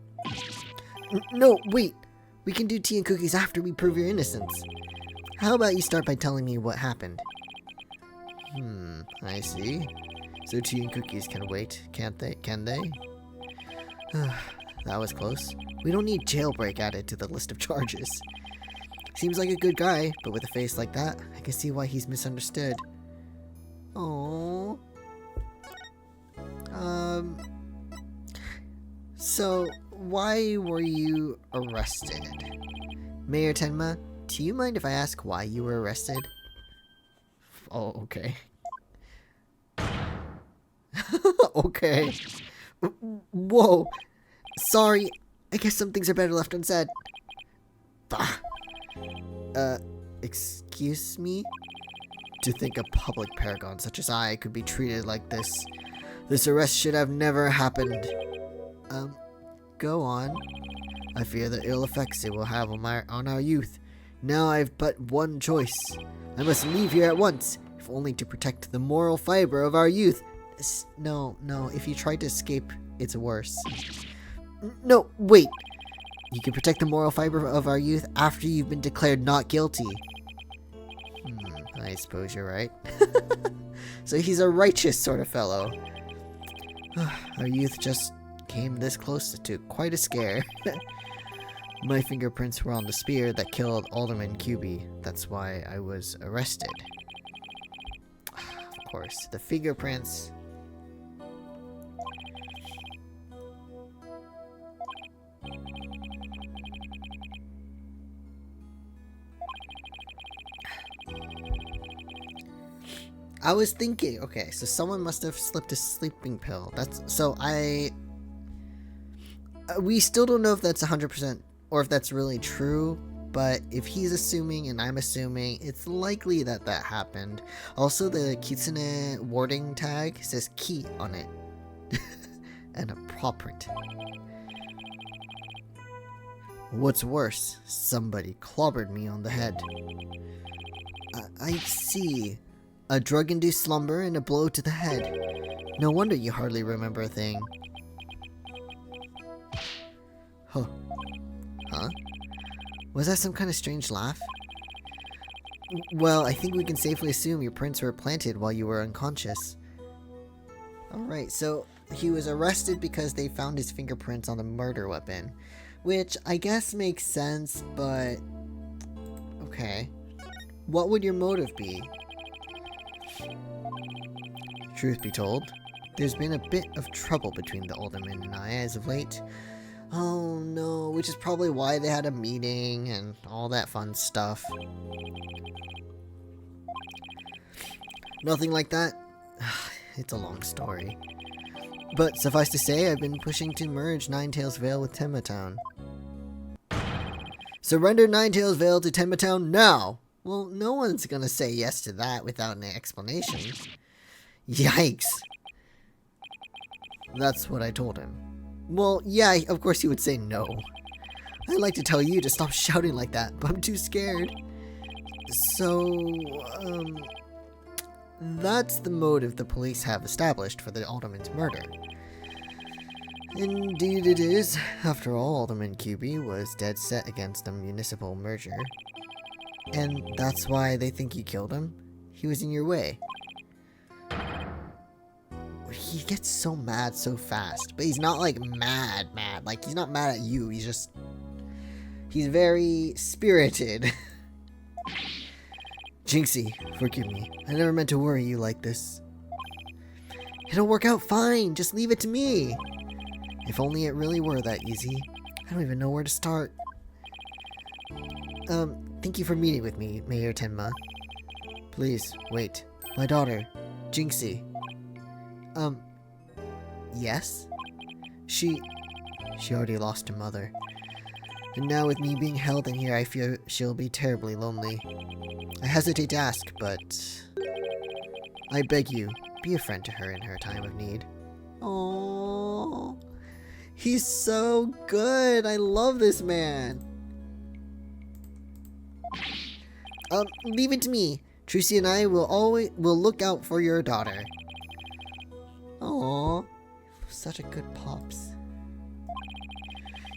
No, wait! We can do tea and cookies after we prove your innocence. How about you start by telling me what happened? I see. So tea and cookies can wait, can't they? Can they? That was close. We don't need jailbreak added to the list of charges. Seems like a good guy, but with a face like that, I can see why he's misunderstood. Aww. So, why were you arrested? Mayor Tenma, do you mind if I ask why you were arrested? Oh, okay. Okay. Whoa. Sorry. I guess some things are better left unsaid. Bah. Excuse me? To think a public paragon such as I could be treated like this. This arrest should have never happened. Go on. I fear the ill effects it will have on our youth. Now I've but one choice. I must leave here at once, if only to protect the moral fiber of our youth. No, if you try to escape, it's worse. No, wait! You can protect the moral fiber of our youth after you've been declared not guilty. I suppose you're right. So he's a righteous sort of fellow. Our youth just came this close to quite a scare. My fingerprints were on the spear that killed Alderman QB. That's why I was arrested. Of course, the fingerprints. I was thinking, okay, so someone must have slipped a sleeping pill. We still don't know if that's 100% or if that's really true, but if he's assuming and I'm assuming, it's likely that that happened. Also, the Kitsune warding tag says Ki on it. And a paw print. What's worse, somebody clobbered me on the head. I see. A drug-induced slumber and a blow to the head. No wonder you hardly remember a thing. Huh? Was that some kind of strange laugh? Well, I think we can safely assume your prints were planted while you were unconscious. Alright, so he was arrested because they found his fingerprints on the murder weapon. Which I guess makes sense, but... okay. What would your motive be? Truth be told, there's been a bit of trouble between the alderman and I as of late. Oh no, which is probably why they had a meeting and all that fun stuff. Nothing like that? It's a long story. But suffice to say, I've been pushing to merge Ninetails Vale with Tenma Town. Surrender Ninetails Vale to Tenma Town now! Well, no one's gonna say yes to that without an explanation. Yikes. That's what I told him. Well, yeah, of course he would say no. I'd like to tell you to stop shouting like that, but I'm too scared. So, that's the motive the police have established for the Alderman's murder. Indeed it is. After all, Alderman QB was dead set against a municipal merger. And that's why they think you killed him? He was in your way. He gets so mad so fast, but he's not like mad. Like, he's not mad at you, he's very spirited. Jinxie, forgive me. I never meant to worry you like this. It'll work out fine, just leave it to me. If only it really were that easy. I don't even know where to start. Thank you for meeting with me, Mayor Tenma. Please, wait. My daughter, Jinxie. Yes? She already lost her mother. And now with me being held in here, I fear she'll be terribly lonely. I hesitate to ask, but... I beg you, be a friend to her in her time of need. Aww. He's so good! I love this man! Leave it to me. Trucy and I will look out for your daughter. Aww. such a good pops.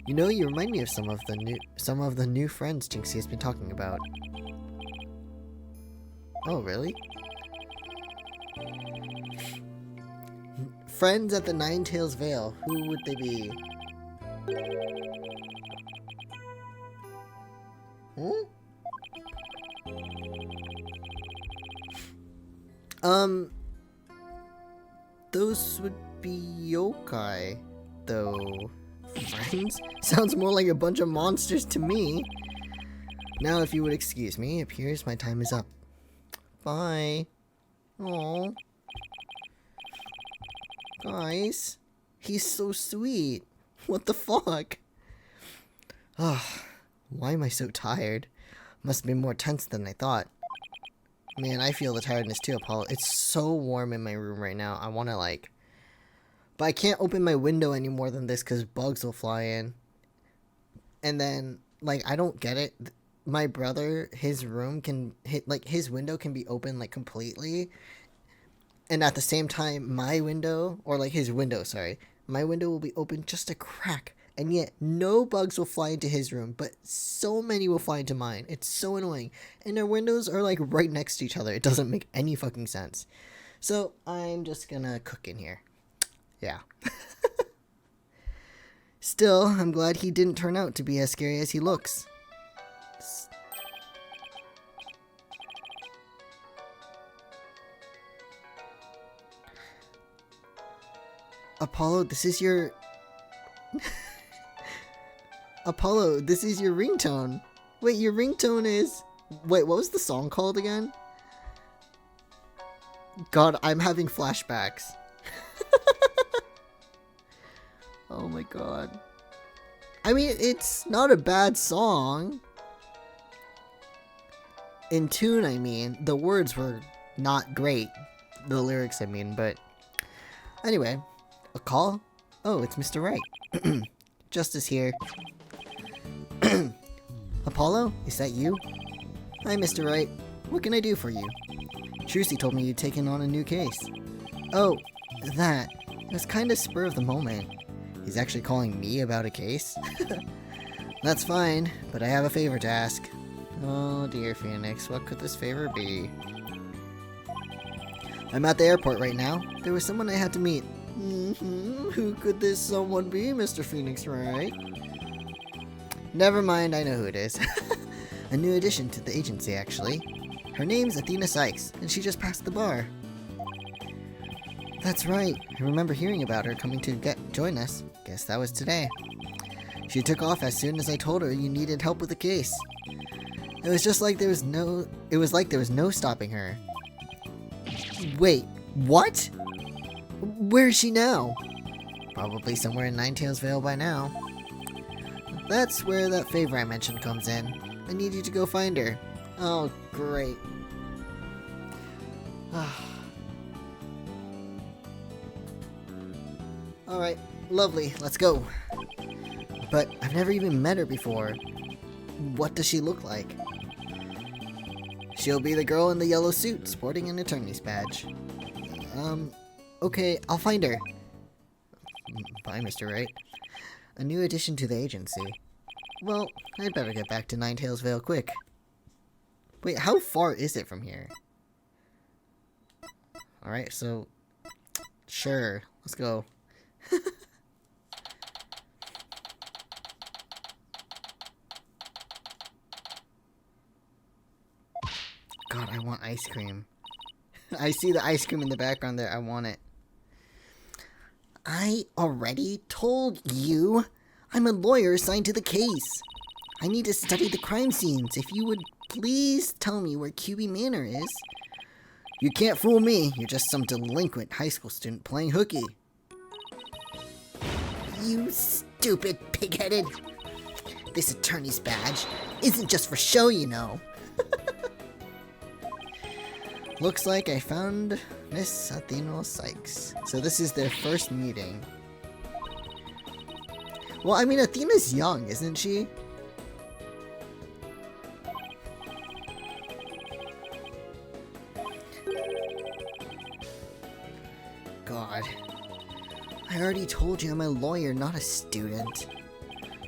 You know, you remind me of some of the new friends Jinxie has been talking about. Oh, really? Friends at the Nine-Tails Vale. Who would they be? Hmm? Those would be yokai, though. Friends? Sounds more like a bunch of monsters to me. Now, if you would excuse me, it appears my time is up. Bye. Aww. Guys, he's so sweet. What the fuck? Ugh, why am I so tired? Must be more tense than I thought. Man, I feel the tiredness too, Apollo. It's so warm in my room right now. I want to but I can't open my window any more than this because bugs will fly in. And then, I don't get it. My brother, his room his window can be open, completely. And at the same time, my window, or his window, sorry. My window will be open just a crack. And yet, no bugs will fly into his room, but so many will fly into mine. It's so annoying. And our windows are, right next to each other. It doesn't make any fucking sense. So, I'm just gonna cook in here. Yeah. Still, I'm glad he didn't turn out to be as scary as he looks. Apollo, this is your... Apollo, this is your ringtone. Wait, your ringtone is... Wait, what was the song called again? God, I'm having flashbacks. Oh my god. I mean, it's not a bad song. In tune, I mean. The words were not great. The lyrics, I mean, but... Anyway, a call? Oh, it's Mr. Wright. Justice here. Apollo? Is that you? Hi, Mr. Wright. What can I do for you? Trucy told me you'd taken on a new case. Oh, that. It was kinda spur of the moment. He's actually calling me about a case? That's fine, but I have a favor to ask. Oh dear, Phoenix, what could this favor be? I'm at the airport right now. There was someone I had to meet. Who could this someone be, Mr. Phoenix Wright? Never mind, I know who it is. A new addition to the agency, actually. Her name's Athena Sykes, and she just passed the bar. That's right. I remember hearing about her coming to join us. Guess that was today. She took off as soon as I told her you needed help with the case. It was just like there was no stopping her. Wait, what? Where is she now? Probably somewhere in Nine-Tails Vale by now. That's where that favor I mentioned comes in. I need you to go find her. Oh, great. Alright, lovely, let's go. But I've never even met her before. What does she look like? She'll be the girl in the yellow suit, sporting an attorney's badge. Okay, I'll find her. Bye, Mr. Wright. A new addition to the agency. Well, I'd better get back to Nine-Tails Vale quick. Wait, how far is it from here? Alright, so... Sure, let's go. God, I want ice cream. I see the ice cream in the background there. I want it. I already told you. I'm a lawyer assigned to the case. I need to study the crime scenes. If you would please tell me where QB Manor is. You can't fool me. You're just some delinquent high school student playing hooky. You stupid pig-headed. This attorney's badge isn't just for show, you know. Looks like I found Miss Athena Sykes. So this is their first meeting. Well, I mean, Athena's young, isn't she? God. I already told you I'm a lawyer, not a student.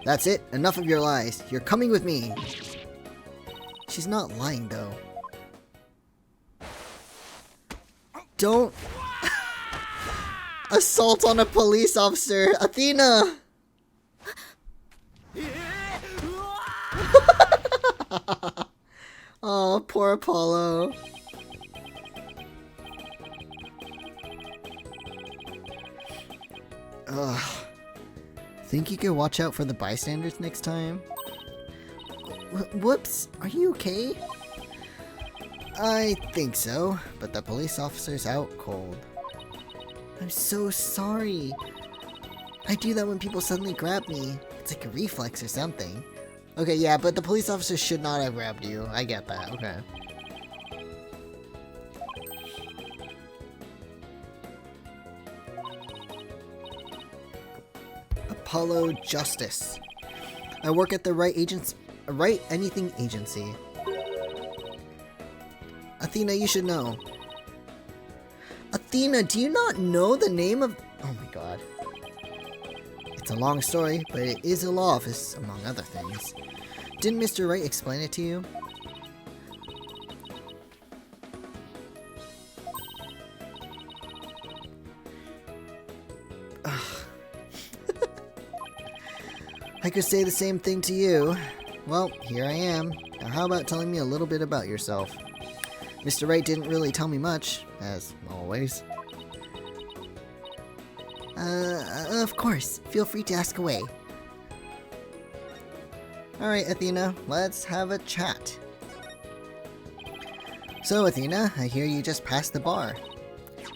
That's it. Enough of your lies. You're coming with me. She's not lying, though. Don't assault on a police officer, Athena. Oh, poor Apollo. Ugh. Think you could watch out for the bystanders next time? Whoops, are you okay? I think so, but the police officer's out cold. I'm so sorry. I do that when people suddenly grab me. It's like a reflex or something. Okay, yeah, but the police officer should not have grabbed you. I get that, okay. Apollo Justice. I work at the Wright Anything Agency. Athena, you should know. Athena, do you not know the name of... Oh my god. It's a long story, but it is a law office, among other things. Didn't Mr. Wright explain it to you? I could say the same thing to you. Well, here I am. Now how about telling me a little bit about yourself? Mr. Wright didn't really tell me much, as always. Of course. Feel free to ask away. Alright, Athena, let's have a chat. So, Athena, I hear you just passed the bar.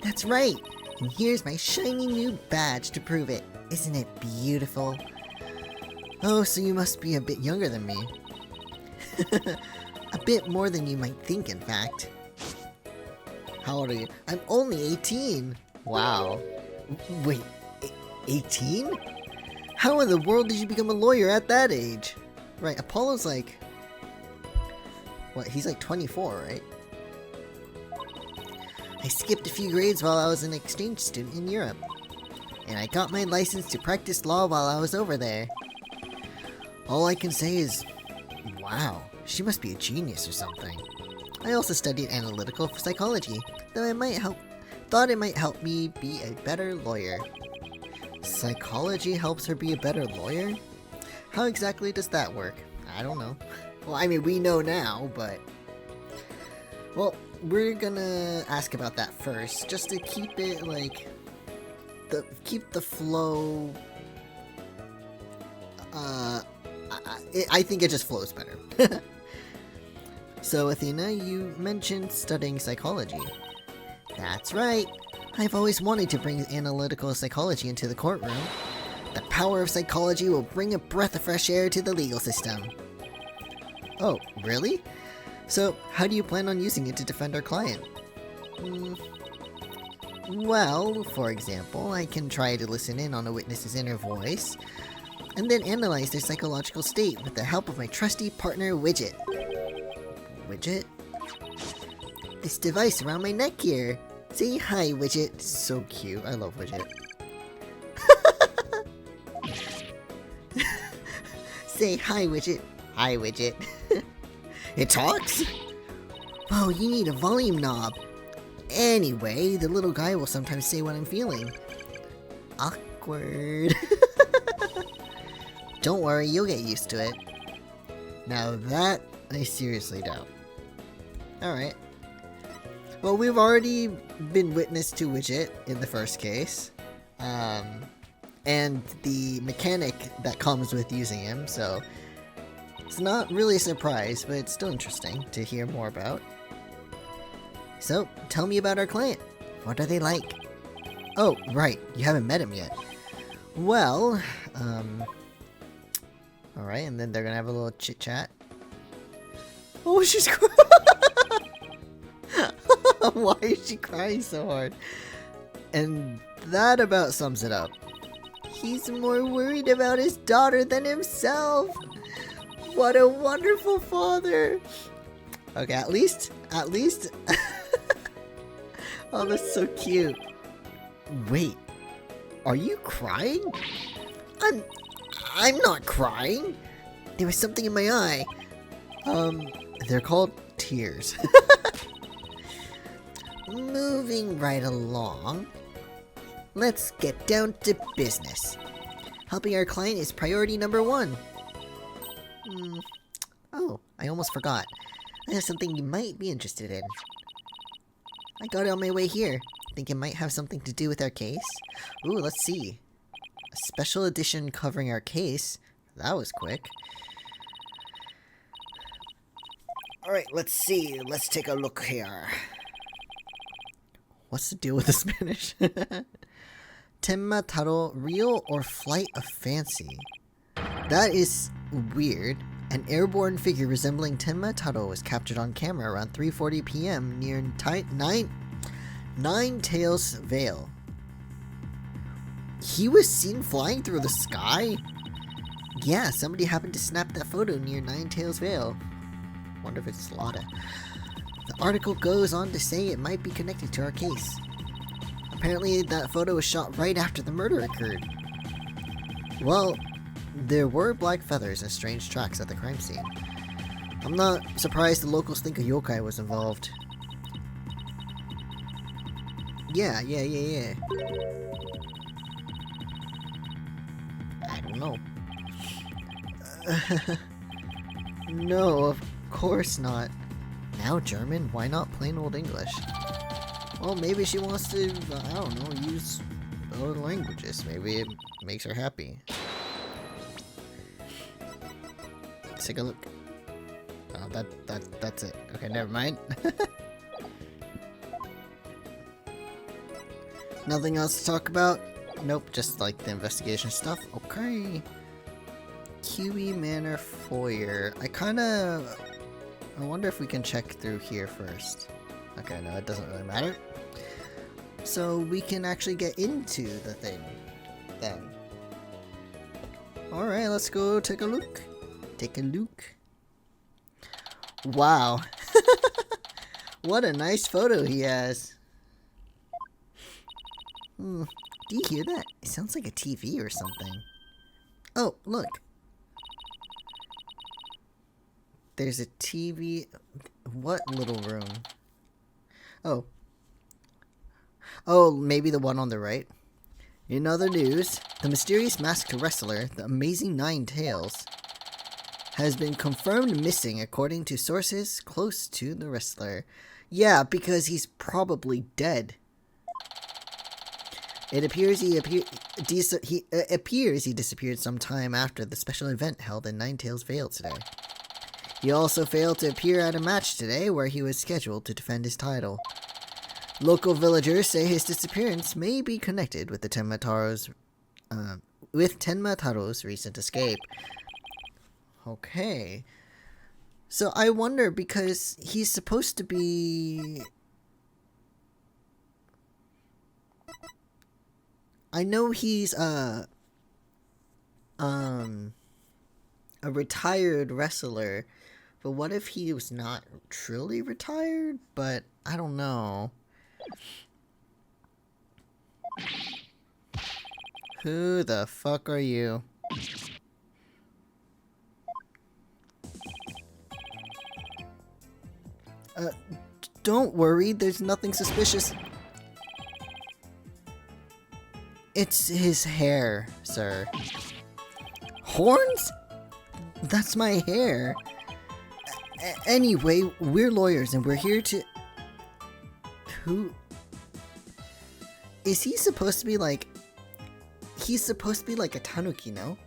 That's right! And here's my shiny new badge to prove it. Isn't it beautiful? Oh, so you must be a bit younger than me. A bit more than you might think, in fact. How old are you? I'm only 18! Wow. Wait, 18? How in the world did you become a lawyer at that age? Right, Apollo's like... What, he's like 24, right? I skipped a few grades while I was an exchange student in Europe. And I got my license to practice law while I was over there. All I can say is, wow, she must be a genius or something. I also studied analytical psychology, though thought it might help me be a better lawyer. Psychology helps her be a better lawyer? How exactly does that work? I don't know. Well, I mean, we know now, but... Well, we're gonna ask about that first, just to keep it, like... keep the flow... I think it just flows better. So, Athena, you mentioned studying psychology. That's right. I've always wanted to bring analytical psychology into the courtroom. The power of psychology will bring a breath of fresh air to the legal system. Oh, really? So, how do you plan on using it to defend our client? Well, for example, I can try to listen in on a witness's inner voice, and then analyze their psychological state with the help of my trusty partner, Widget. Widget? This device around my neck here. Say hi, Widget. So cute. I love Widget. Say hi, Widget. Hi, Widget. It talks? Oh, you need a volume knob. Anyway, the little guy will sometimes say what I'm feeling. Awkward. Don't worry, you'll get used to it. Now that, I seriously doubt. Alright. Well, we've already been witness to Widget in the first case. And the mechanic that comes with using him, so... It's not really a surprise, but it's still interesting to hear more about. So, tell me about our client. What are they like? Oh, right, you haven't met him yet. Well, alright, and then they're gonna have a little chit-chat. Oh, she's crying! Why is she crying so hard? And that about sums it up. He's more worried about his daughter than himself! What a wonderful father! Okay, at least... Oh, that's so cute. Wait. Are you crying? I'm not crying. There was something in my eye. They're called tears. Moving right along. Let's get down to business. Helping our client is priority number 1. Oh, I almost forgot. I have something you might be interested in. I got it on my way here. Think it might have something to do with our case? Ooh, let's see. A special edition covering our case. That was quick. Alright, let's see. Let's take a look here. What's the deal with the Spanish? Tenma Taro, Real or Flight of Fancy? That is weird. An airborne figure resembling Tenma Taro was captured on camera around 3:40 p.m. near Nine Tails Vale. He was seen flying through the sky? Yeah, somebody happened to snap that photo near Nine Tails Vale. Wonder if it's Lotta. The article goes on to say it might be connected to our case. Apparently that photo was shot right after the murder occurred. Well, there were black feathers and strange tracks at the crime scene. I'm not surprised the locals think a yokai was involved. Yeah. I don't know. No, of course not. Now German? Why not plain old English? Well, maybe she wants to, I don't know, use other languages. Maybe it makes her happy. Let's take a look. Oh, that's it. Okay, never mind. Nothing else to talk about? Nope, just like the investigation stuff. Okay. QE Manor Foyer. I wonder if we can check through here first. Okay, no, it doesn't really matter. So we can actually get into the thing then. Alright, let's go take a look. Take a look. Wow. What a nice photo he has. Do you hear that? It sounds like a TV or something. Oh, look. There's a TV. What little room? Oh. Oh, maybe the one on the right. In other news, the mysterious masked wrestler, the Amazing Nine Tails, has been confirmed missing according to sources close to the wrestler. Yeah, because he's probably dead. It appears he disappeared sometime after the special event held in Nine Tails Vale today. He also failed to appear at a match today where he was scheduled to defend his title. Local villagers say his disappearance may be connected with the Tenma Taro's recent escape. Okay. So I wonder, because he's supposed to be... I know he's a retired wrestler, but what if he was not truly retired? But I don't know. Who the fuck are you? Don't worry, there's nothing suspicious. It's his hair, sir. Horns? That's my hair. Anyway, we're lawyers and we're here to... Who... Is he supposed to be like... He's supposed to be like a tanuki, no?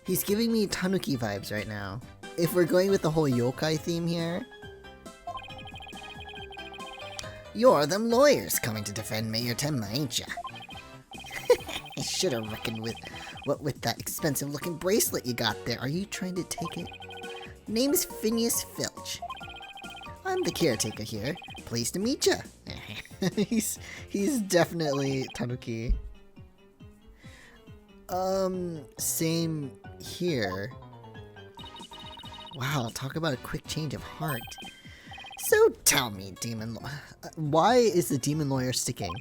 He's giving me tanuki vibes right now. If we're going with the whole yokai theme here... You're them lawyers coming to defend Mayor Tenma, ain't ya? I should have reckoned with what with that expensive looking bracelet you got there. Are you trying to take it? Name's Phineas Filch. I'm the caretaker here. Pleased to meet ya. He's definitely tanuki. Same here. Wow, talk about a quick change of heart. So tell me, demon why is the demon lawyer sticking?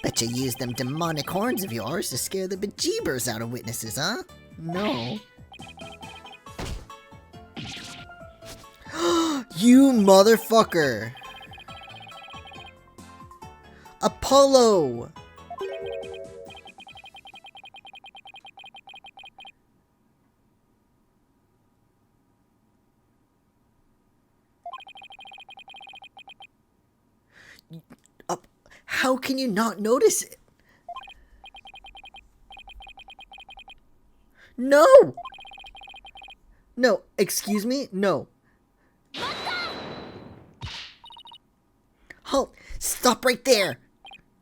Bet you use them demonic horns of yours to scare the bejeebers out of witnesses, huh? No. You motherfucker! Apollo! How can you not notice it? No! No, excuse me? No. Halt! Stop right there!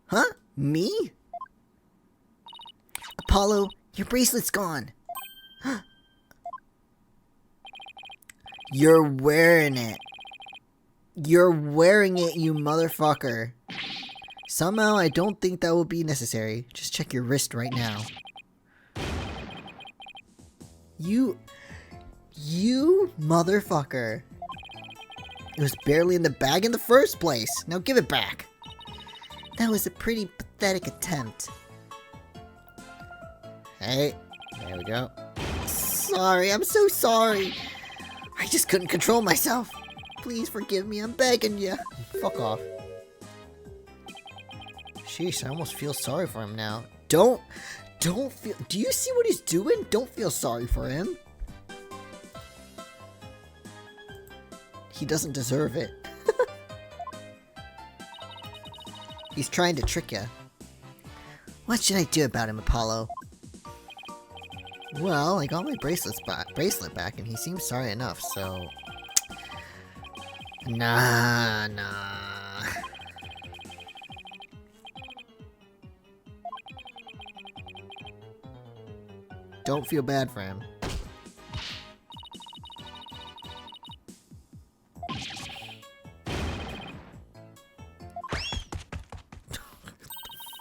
Huh? Me? Apollo, your bracelet's gone. You're wearing it. You're wearing it, you motherfucker. Somehow, I don't think that will be necessary. Just check your wrist right now. You motherfucker. It was barely in the bag in the first place. Now give it back. That was a pretty pathetic attempt. Hey, there we go. Sorry, I'm so sorry. I just couldn't control myself. Please forgive me, I'm begging you. Fuck off. Sheesh, I almost feel sorry for him now. Don't feel... Do you see what he's doing? Don't feel sorry for him. He doesn't deserve it. He's trying to trick you. What should I do about him, Apollo? Well, I got my bracelet back, and he seems sorry enough, so... Nah. Don't feel bad for him.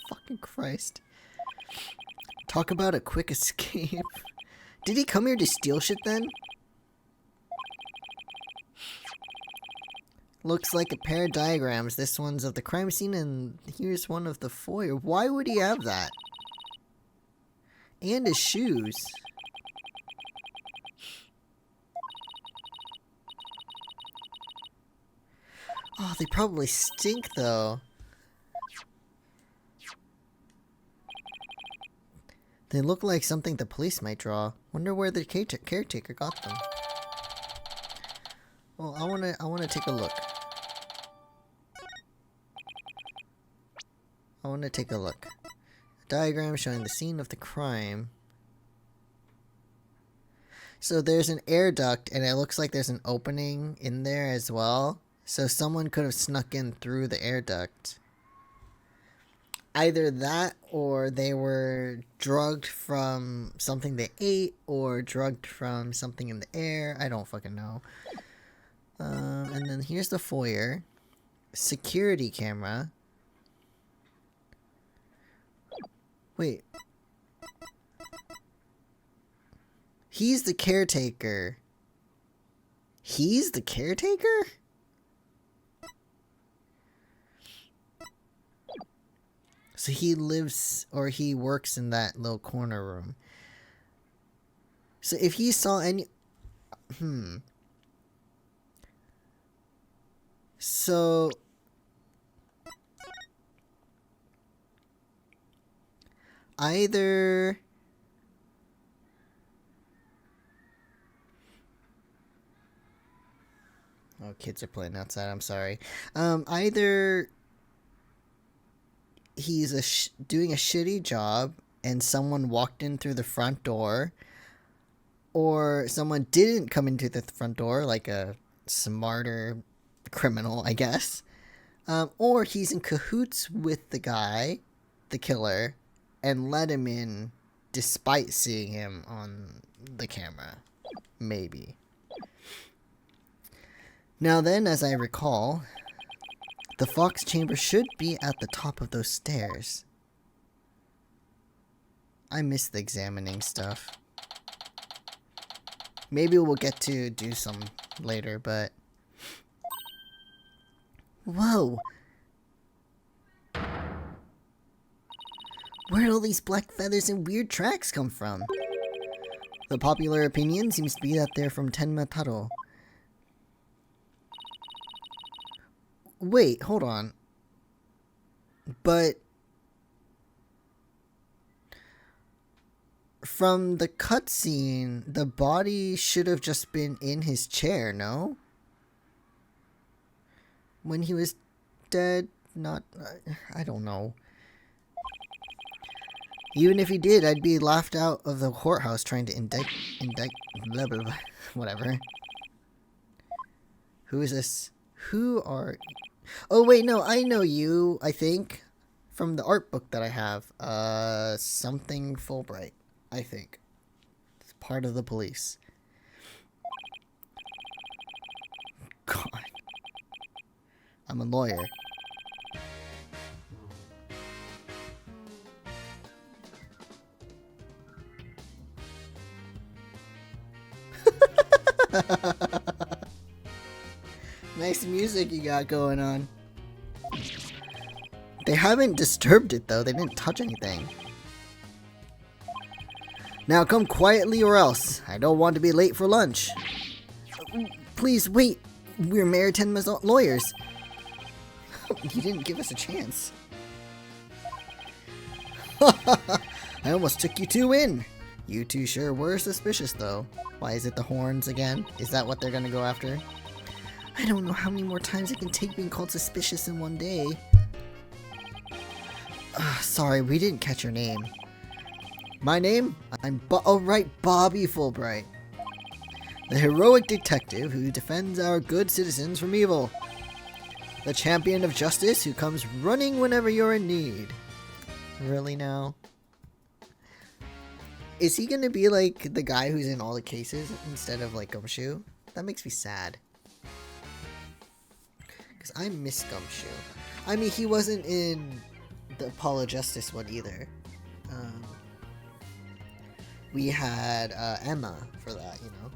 Fucking Christ. Talk about a quick escape. Did he come here to steal shit then? Looks like a pair of diagrams. This one's of the crime scene and here's one of the foyer. Why would he have that? And his shoes. Oh, they probably stink though. They look like something the police might draw. Wonder where the caretaker got them. Well, I wanna take a look. I wanna take a look. A diagram showing the scene of the crime. So there's an air duct, and it looks like there's an opening in there as well. So someone could have snuck in through the air duct. Either that, or they were drugged from something they ate, or drugged from something in the air. I don't fucking know. And then here's the foyer. Security camera. Wait. He's the caretaker. He's the caretaker? So he lives, or he works in that little corner room. So if he saw any... So... either... Oh, kids are playing outside, I'm sorry. Either... he's doing a shitty job and someone walked in through the front door, or someone didn't come into the front door, like a smarter criminal, I guess, or he's in cahoots with the guy, the killer, and let him in despite seeing him on the camera. Maybe. Now then, as I recall, the Fox chamber should be at the top of those stairs. I miss the examining stuff. Maybe we'll get to do some later, but... Whoa! Where'd all these black feathers and weird tracks come from? The popular opinion seems to be that they're from Tenma Taro. Wait, hold on. But from the cutscene, the body should have just been in his chair, no? When he was dead, not... I don't know. Even if he did, I'd be laughed out of the courthouse trying to indict, blah, blah, blah, whatever. Who is this? Who are... Oh, wait, no, I know you, I think, from the art book that I have. Something Fulbright, I think. It's part of the police. God. I'm a lawyer. Nice music you got going on. They haven't disturbed it though, they didn't touch anything. Now come quietly or else. I don't want to be late for lunch. Please wait, we're Mayor Tenma's lawyers. You didn't give us a chance. I almost took you two in. You two sure were suspicious though. Why is it the horns again? Is that what they're gonna go after? I don't know how many more times I can take being called suspicious in one day. Sorry, we didn't catch your name. My name? I'm Wright, Bobby Fulbright. The heroic detective who defends our good citizens from evil. The champion of justice who comes running whenever you're in need. Really now? Is he gonna be like the guy who's in all the cases instead of like Gumshoe? That makes me sad. Because I miss Gumshoe. I mean, he wasn't in the Apollo Justice one either. We had Emma for that, you know.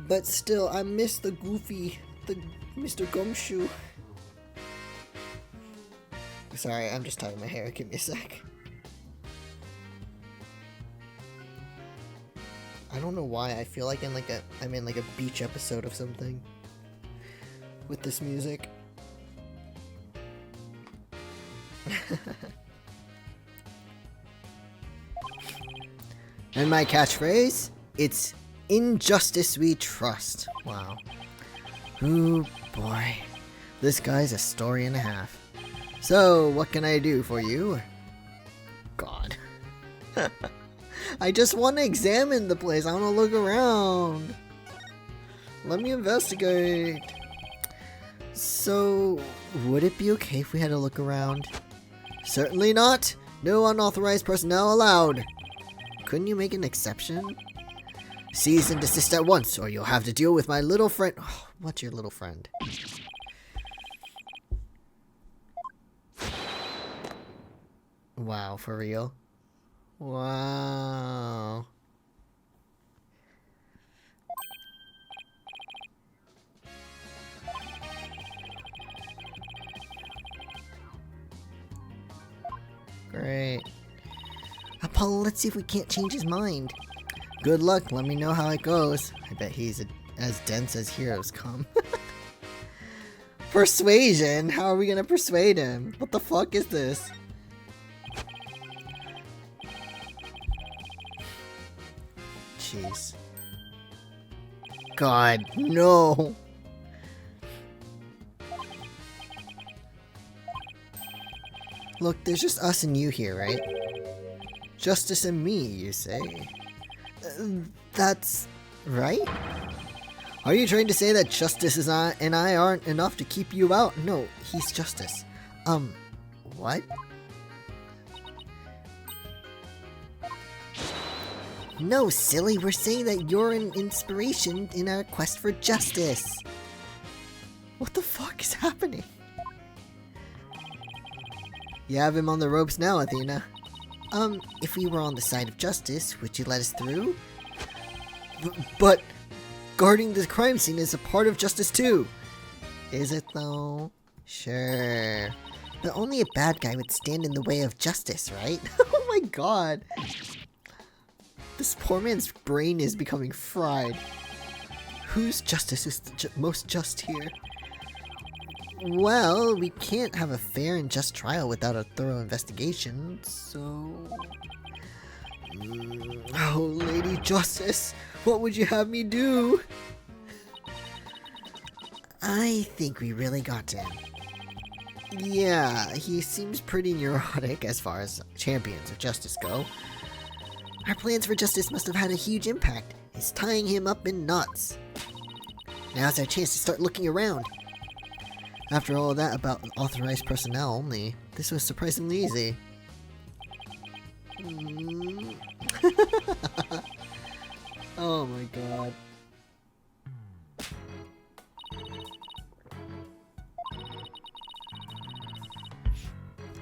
But still, I miss the goofy, the Mr. Gumshoe. Sorry, I'm just tying my hair. Give me a sec. I don't know why. I feel like I'm in like a beach episode of something with this music. And my catchphrase? It's "In justice we trust." Wow. Ooh boy. This guy's a story and a half. So, what can I do for you? God. I just want to examine the place. I want to look around. Let me investigate. So, would it be okay if we had a look around? Certainly not. No unauthorized personnel allowed. Couldn't you make an exception? Cease and desist at once, or you'll have to deal with my little friend. Oh, what's your little friend? Wow, for real? Wow. Great. Apollo, let's see if we can't change his mind. Good luck, let me know how it goes. I bet he's as dense as heroes come. Persuasion? How are we gonna persuade him? What the fuck is this? Jeez. God, no! Look, there's just us and you here, right? Justice and me, you say? That's... right? Are you trying to say that Justice and I aren't enough to keep you out? No, he's Justice. What? No, silly, we're saying that you're an inspiration in our quest for justice. What the fuck is happening? You have him on the ropes now, Athena. If we were on the side of justice, would you let us through? But guarding the crime scene is a part of justice too. Is it though? Sure. But only a bad guy would stand in the way of justice, right? Oh my god. This poor man's brain is becoming fried. Whose justice is the most just here? Well, we can't have a fair and just trial without a thorough investigation, so... Oh, Lady Justice, what would you have me do? I think we really got him. Yeah, he seems pretty neurotic as far as champions of justice go. Our plans for justice must have had a huge impact. It's tying him up in knots. Now's our chance to start looking around. After all that about authorized personnel only, this was surprisingly easy. Oh my god.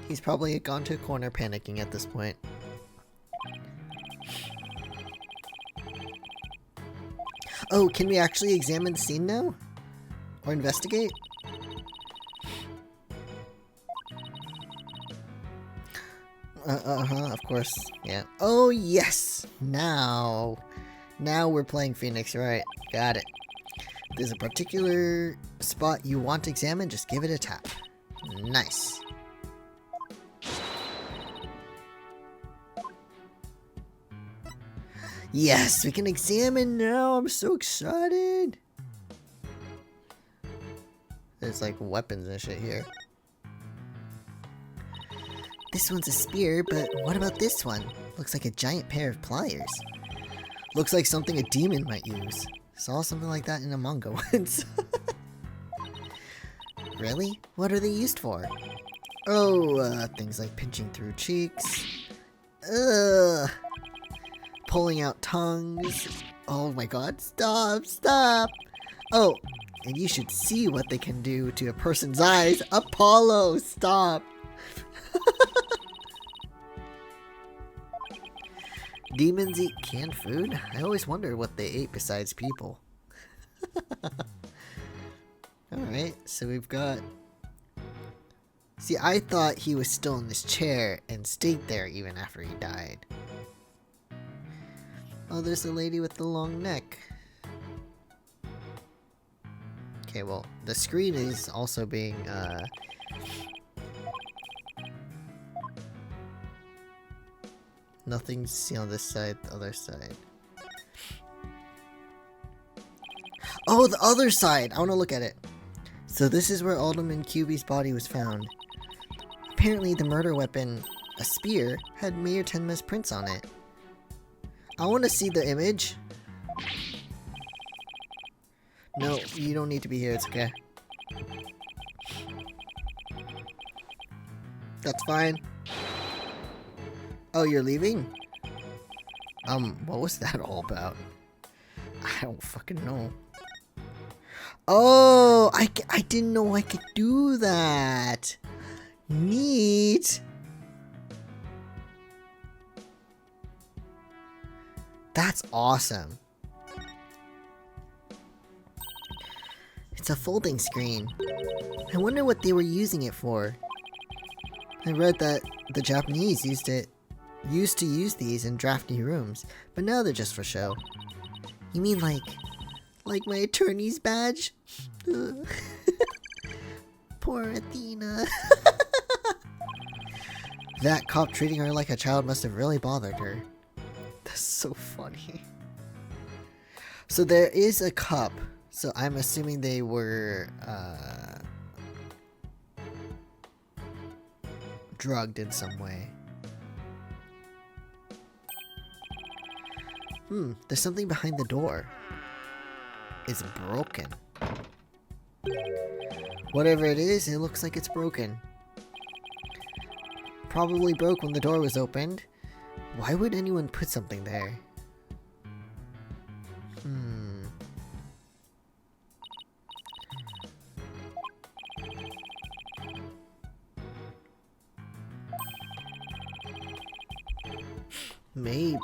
He's probably gone to a corner panicking at this point. Oh, can we actually examine the scene now? Or investigate? Of course. Yeah. Oh, yes! Now we're playing Phoenix, right? Got it. If there's a particular spot you want to examine, just give it a tap. Nice. Yes, we can examine now. I'm so excited. There's like weapons and shit here. This one's a spear, but what about this one? Looks like a giant pair of pliers. Looks like something a demon might use. Saw something like that in a manga once. Really? What are they used for? Oh, things like pinching through cheeks. Ugh. Pulling out tongues. Oh my god, stop, stop! Oh, and you should see what they can do to a person's eyes. Apollo, stop! Demons eat canned food? I always wonder what they ate besides people. Alright, so we've got... See, I thought he was still in this chair and stayed there even after he died. Oh, there's a lady with the long neck. Okay, well, the screen is also being, nothing to see on this side, the other side. Oh, the other side! I want to look at it. So this is where Alderman QB's body was found. Apparently the murder weapon, a spear, had Mayor Tenma's prints on it. I want to see the image. No, you don't need to be here, it's okay. That's fine. Oh, you're leaving? What was that all about? I don't fucking know. Oh, I didn't know I could do that. Neat. That's awesome. It's a folding screen. I wonder what they were using it for. I read that the Japanese used to use these in drafty rooms, but now they're just for show. You mean like my attorney's badge? Poor Athena. That cop treating her like a child must have really bothered her. That's so funny. So there is a cup, so I'm assuming they were drugged in some way. There's something behind the door. It's broken. Whatever it is, it looks like it's broken. Probably broke when the door was opened. Why would anyone put something there? Maybe.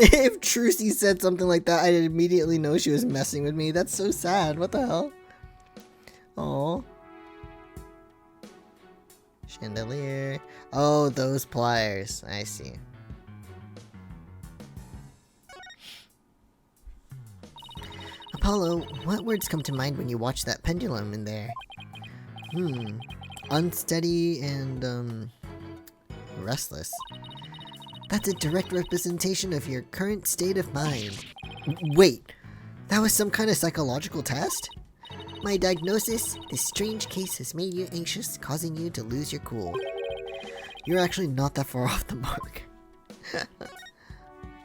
If Trucy said something like that, I'd immediately know she was messing with me. That's so sad. What the hell? Oh. Chandelier. Oh, those pliers. I see. Apollo, what words come to mind when you watch that pendulum in there? Unsteady and, restless. That's a direct representation of your current state of mind. Wait, that was some kind of psychological test? My diagnosis, this strange case has made you anxious, causing you to lose your cool. You're actually not that far off the mark.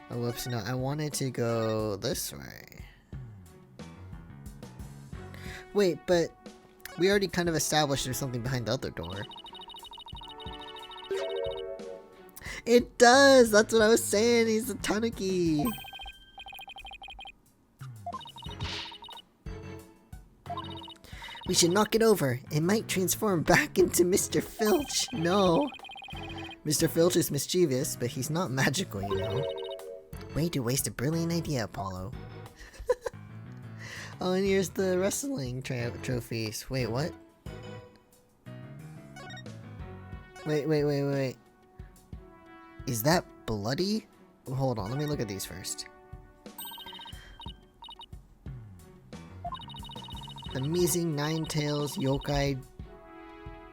Oh, whoops, no, I wanted to go this way. Wait, but we already kind of established there's something behind the other door. It does! That's what I was saying, he's a tanuki! We should knock it over. It might transform back into Mr. Filch. No. Mr. Filch is mischievous, but he's not magical, you know. Way to waste a brilliant idea, Apollo. Oh, and here's the wrestling trophies. Wait, what? Wait. Is that bloody? Hold on, let me look at these first. Amazing Nine-Tails Yokai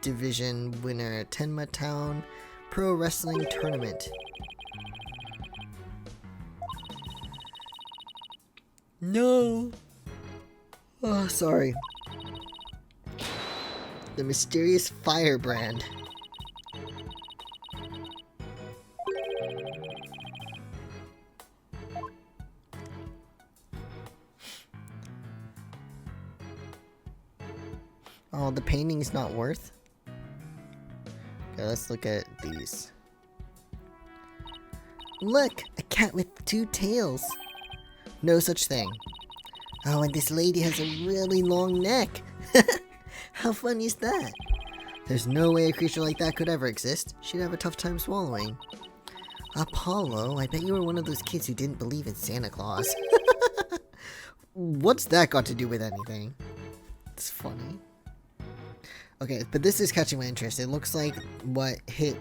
Division winner, Tenma Town Pro Wrestling Tournament. No! Oh, sorry. The mysterious firebrand. Oh, the painting's not worth? Okay, let's look at these. Look! A cat with 2 tails! No such thing. Oh, and this lady has a really long neck! How funny is that? There's no way a creature like that could ever exist. She'd have a tough time swallowing. Apollo, I bet you were one of those kids who didn't believe in Santa Claus. What's that got to do with anything? It's funny. Okay, but this is catching my interest. It looks like what hit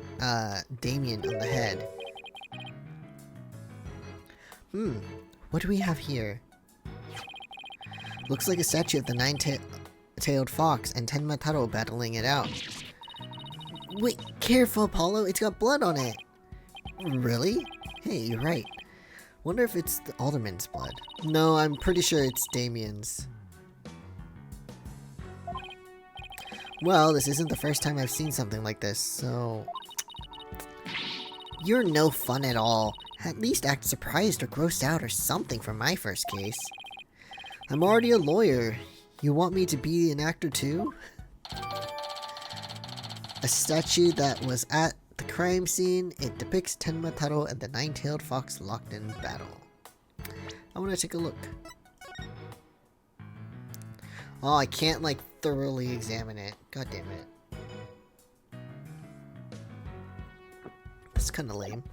Damien on the head. What do we have here? Looks like a statue of the nine-tailed fox and Tenma Taro battling it out. Wait, careful, Apollo, it's got blood on it! Really? Hey, you're right. Wonder if it's the Alderman's blood. No, I'm pretty sure it's Damien's. Well, this isn't the first time I've seen something like this, so... You're no fun at all. At least act surprised or grossed out or something from my first case. I'm already a lawyer. You want me to be an actor too? A statue that was at the crime scene. It depicts Tenma Taro and the nine-tailed fox locked in battle. I want to take a look. Oh, I can't like thoroughly examine it. God damn it. That's kind of lame.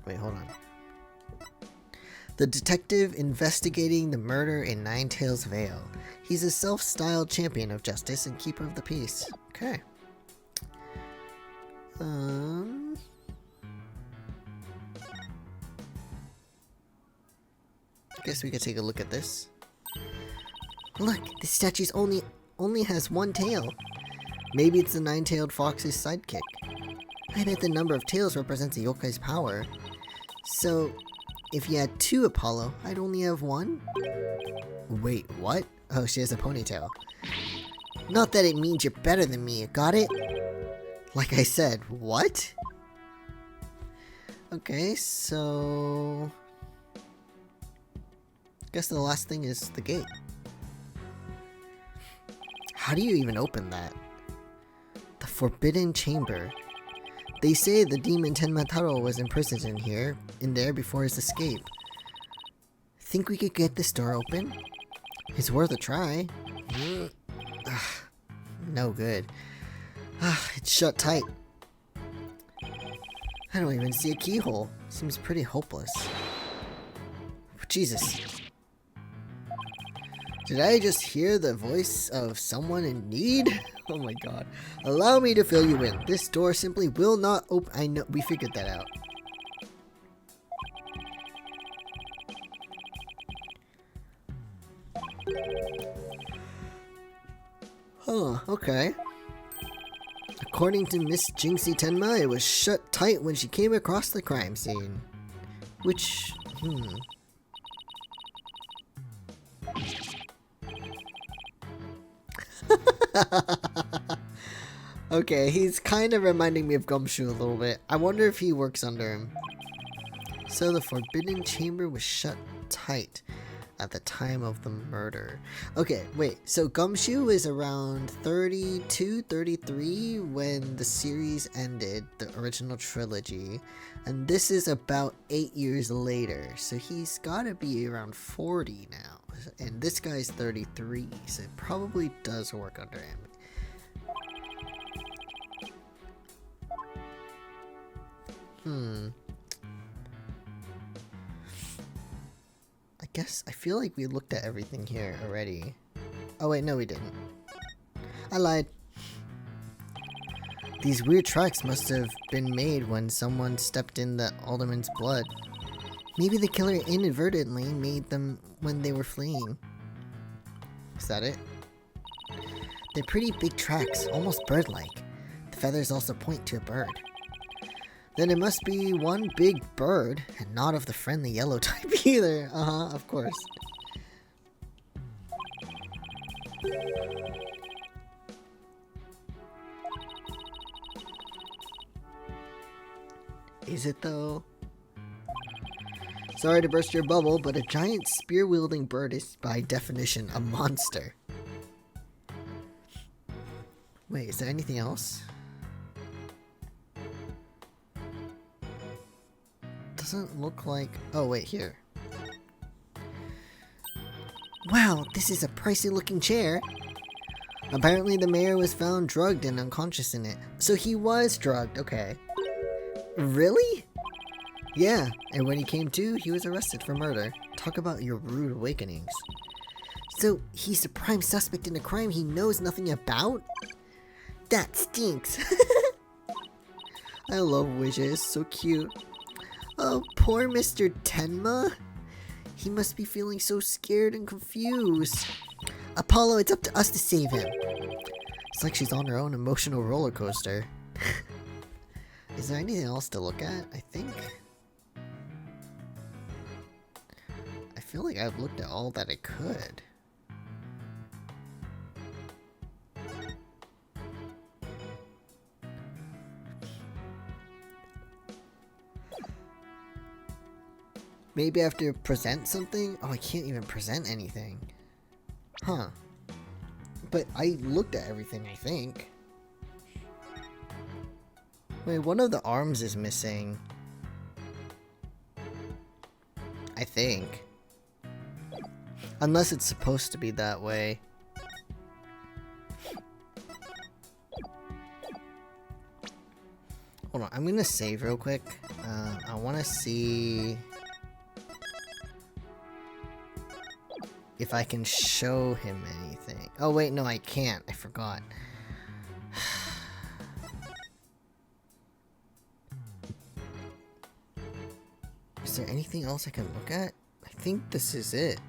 Wait, hold on. The detective investigating the murder in Nine-Tails Vale. He's a self-styled champion of justice and keeper of the peace. Okay. I guess we could take a look at this. Look, this statue's only has 1 tail. Maybe it's the nine-tailed fox's sidekick. I bet the number of tails represents a yokai's power. So, if you had 2 Apollo, I'd only have 1? Wait, what? Oh, she has a ponytail. Not that it means you're better than me, got it? Like I said, what? Okay, so... guess the last thing is the gate. How do you even open that? The Forbidden Chamber. They say the demon Tenma Taro was imprisoned in there before his escape. Think we could get this door open? It's worth a try. No good. It's shut tight. I don't even see a keyhole. Seems pretty hopeless. Jesus. Did I just hear the voice of someone in need? Oh my god. Allow me to fill you in. This door simply will not open. I know, we figured that out. Huh, okay. According to Miss Jinxie Tenma, it was shut tight when she came across the crime scene. Which, Okay, he's kind of reminding me of Gumshoe a little bit. I wonder if he works under him. So the forbidden chamber was shut tight at the time of the murder. Okay, wait, so Gumshoe is around 32, 33 when the series ended, the original trilogy, and this is about 8 years later, so he's gotta be around 40 now, and this guy's 33, so it probably does work under him. I guess I feel like we looked at everything here already. Oh wait, no we didn't. I lied. These weird tracks must have been made when someone stepped in the alderman's blood. Maybe the killer inadvertently made them when they were fleeing. Is that it? They're pretty big tracks, almost bird-like. The feathers also point to a bird. Then it must be one big bird, and not of the friendly yellow type either. Of course. Is it though? Sorry to burst your bubble, but a giant spear-wielding bird is by definition a monster. Wait, is there anything else? Doesn't look like... Oh, wait, here. Wow, this is a pricey looking chair. Apparently the mayor was found drugged and unconscious in it. So he was drugged, okay. Really? Yeah, and when he came to, he was arrested for murder. Talk about your rude awakenings. So he's the prime suspect in a crime he knows nothing about? That stinks. I love wishes, so cute. Oh, poor Mr. Tenma. He must be feeling so scared and confused. Apollo, it's up to us to save him. It's like she's on her own emotional roller coaster. Is there anything else to look at? I think. I feel like I've looked at all that I could. Maybe I have to present something? Oh, I can't even present anything. Huh. But I looked at everything, I think. Wait, one of the arms is missing. I think. Unless it's supposed to be that way. Hold on, I'm gonna save real quick. I wanna see if I can show him anything. Oh wait, no I can't. I forgot. Is there anything else I can look at? I think this is it.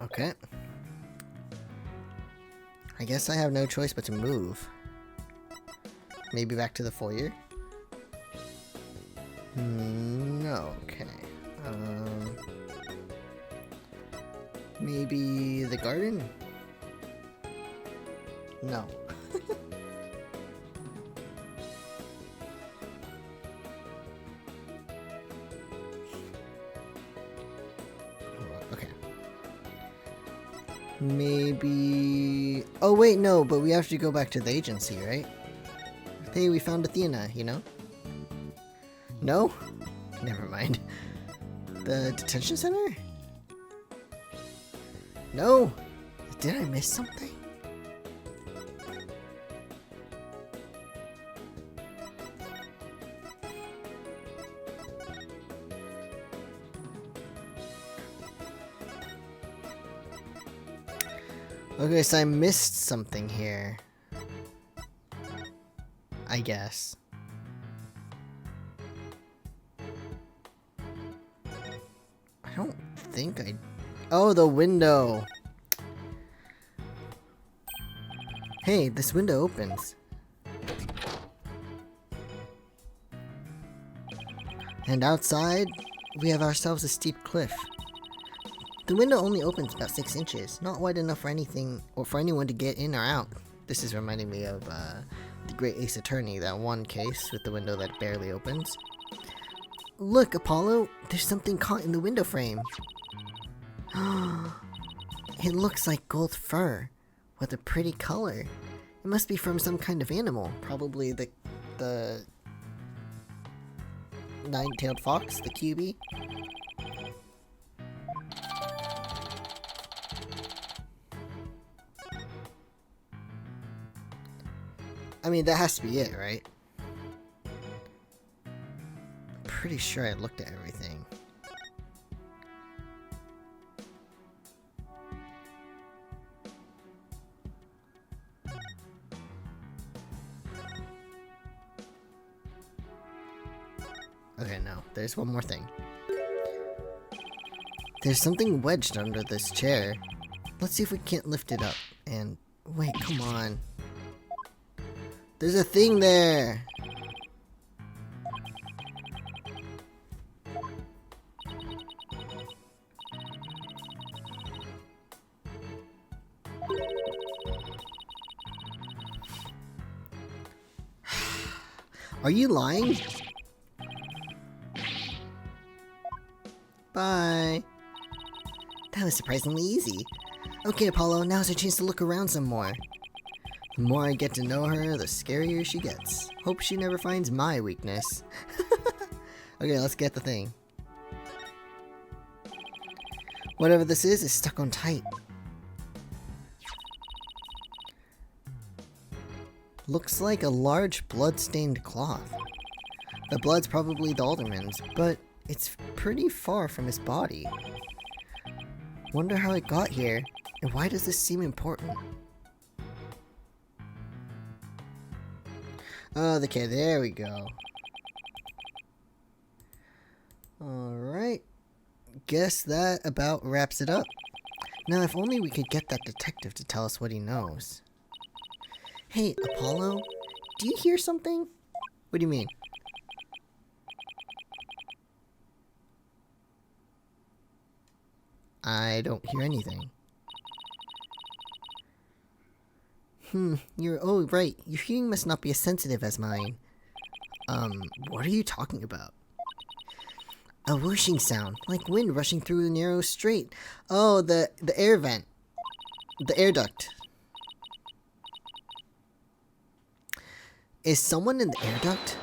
Okay. I guess I have no choice but to move. Maybe back to the foyer? No, okay. Maybe the garden? No. Okay. Maybe... Oh wait, no, but we have to go back to the agency, right? Hey, we found Athena, you know? No? never mind. The detention center? No! Did I miss something? Okay, so I missed something here. I guess. I don't think I... Oh, the window! Hey, this window opens. And outside, we have ourselves a steep cliff. The window only opens about 6 inches, not wide enough for anything or for anyone to get in or out. This is reminding me of the Great Ace Attorney, that one case with the window that barely opens. Look, Apollo, there's something caught in the window frame. It looks like gold fur. What a pretty color. It must be from some kind of animal, probably the nine-tailed fox, the QB. I mean, that has to be it, right? I'm pretty sure I looked at everything. Okay, no. There's one more thing. There's something wedged under this chair. Let's see if we can't lift it up. And... wait, come on. There's a thing there! Are you lying? Bye. That was surprisingly easy. Okay, Apollo, now's our chance to look around some more. The more I get to know her, the scarier she gets. Hope she never finds my weakness. Okay, let's get the thing. Whatever this is stuck on tight. Looks like a large blood-stained cloth. The blood's probably the alderman's, but it's pretty far from his body. Wonder how it got here, and why does this seem important? Oh, okay, there we go. Alright. Guess that about wraps it up. Now, if only we could get that detective to tell us what he knows. Hey, Apollo, do you hear something? What do you mean? I don't hear anything. Oh, right. Your hearing must not be as sensitive as mine. What are you talking about? A whooshing sound, like wind rushing through a narrow strait. Oh, the air vent. The air duct. Is someone in the air duct?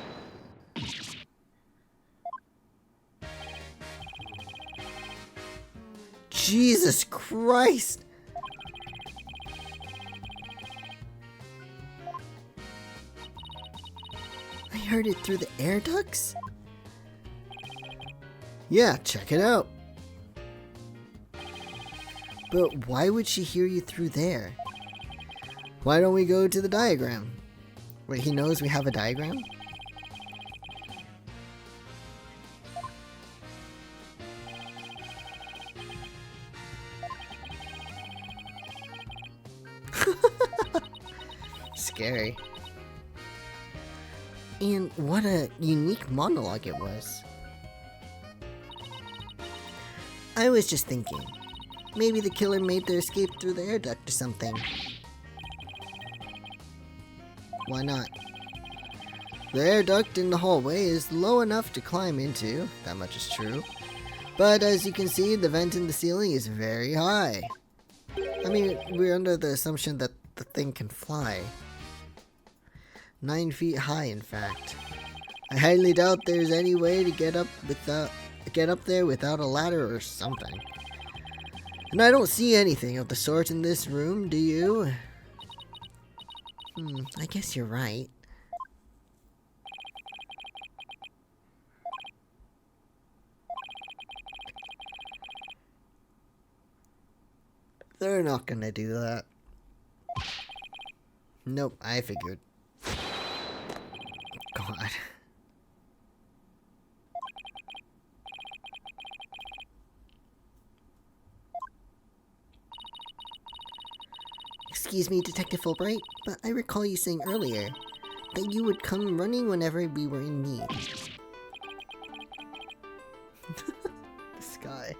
Jesus Christ! I heard it through the air ducts? Yeah, check it out. But why would she hear you through there? Why don't we go to the diagram? Wait, he knows we have a diagram? Scary. And what a unique monologue it was. I was just thinking, maybe the killer made their escape through the air duct or something. Why not? The air duct in the hallway is low enough to climb into, that much is true. But as you can see, the vent in the ceiling is very high. I mean, we're under the assumption that the thing can fly. 9 feet high, in fact. I highly doubt there's any way to get up there without a ladder or something. And I don't see anything of the sort in this room, do you? I guess you're right. They're not gonna do that. Nope, I figured. God. Excuse me, Detective Fulbright, but I recall you saying earlier that you would come running whenever we were in need. This guy.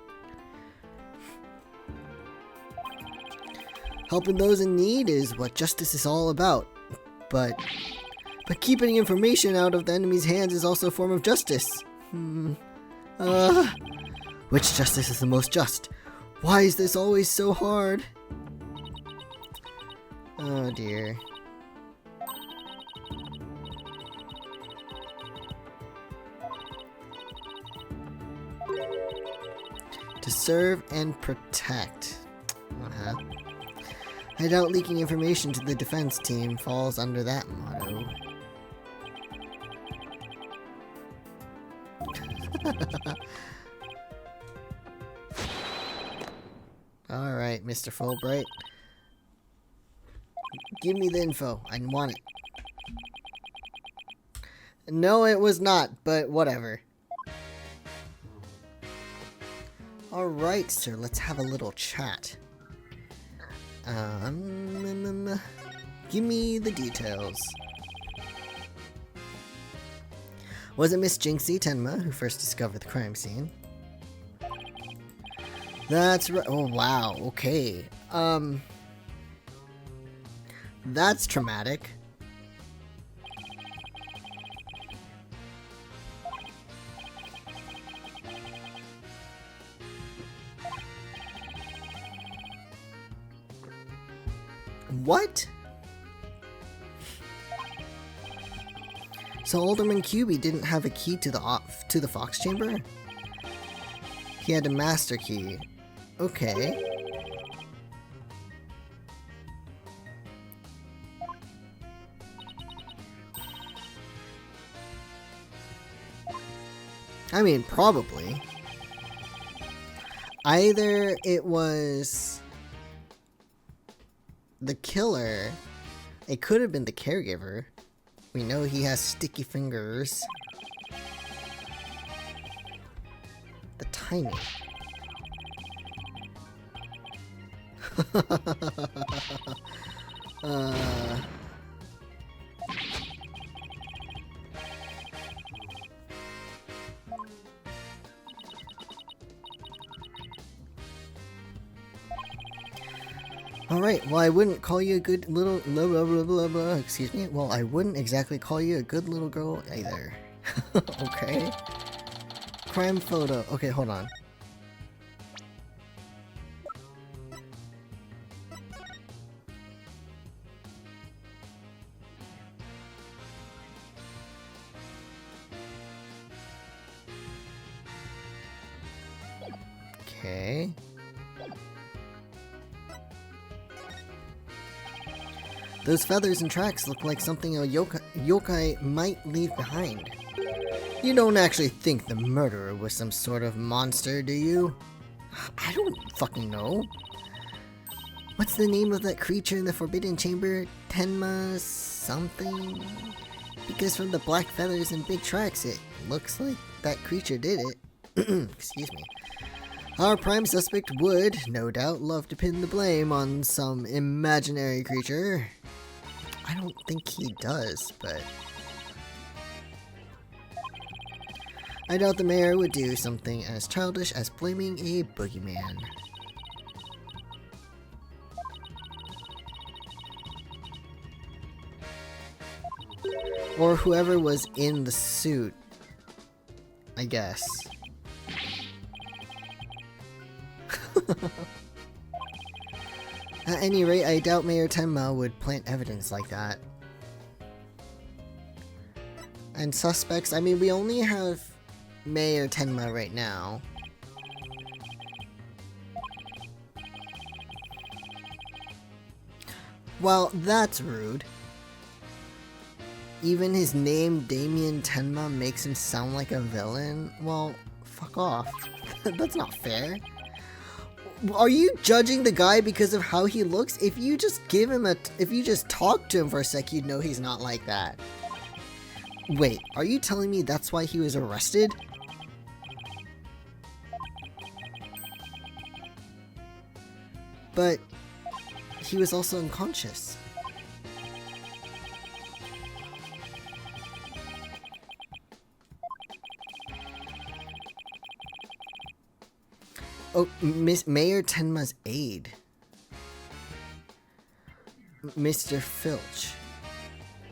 Helping those in need is what justice is all about, but keeping information out of the enemy's hands is also a form of justice. Which justice is the most just? Why is this always so hard? Oh dear. To serve and protect. I doubt leaking information to the defense team falls under that motto. Alright, Mr. Fulbright. Give me the info. I want it. No, it was not, but whatever. Alright, sir, let's have a little chat. Give me the details. Was it Miss Jinxie Tenma who first discovered the crime scene? That's right. Oh, wow. Okay. That's traumatic. What? So Alderman QB didn't have a key to the Fox Chamber? He had a master key. Okay. I mean, probably. Either it was the killer, it could have been the caregiver. We know he has sticky fingers. The timing. Alright, well I wouldn't call you a good little blah blah blah blah blah, excuse me. Well, I wouldn't exactly call you a good little girl either. Okay. Crime photo. Okay, hold on. Okay. Those feathers and tracks look like something a yokai might leave behind. You don't actually think the murderer was some sort of monster, do you? I don't fucking know. What's the name of that creature in the Forbidden Chamber? Tenma something? Because from the black feathers and big tracks, it looks like that creature did it. Excuse me. Our prime suspect would, no doubt, love to pin the blame on some imaginary creature. I don't think he does, but I doubt the mayor would do something as childish as blaming a boogeyman. Or whoever was in the suit, I guess. At any rate, I doubt Mayor Tenma would plant evidence like that. And suspects, I mean, we only have Mayor Tenma right now. Well, that's rude. Even his name, Damien Tenma, makes him sound like a villain? Well, fuck off. That's not fair. Are you judging the guy because of how he looks? If you just if you just talk to him for a sec, you'd know he's not like that. Wait, are you telling me that's why he was arrested? But he was also unconscious. Oh, Mayor Tenma's aide. Mr. Filch.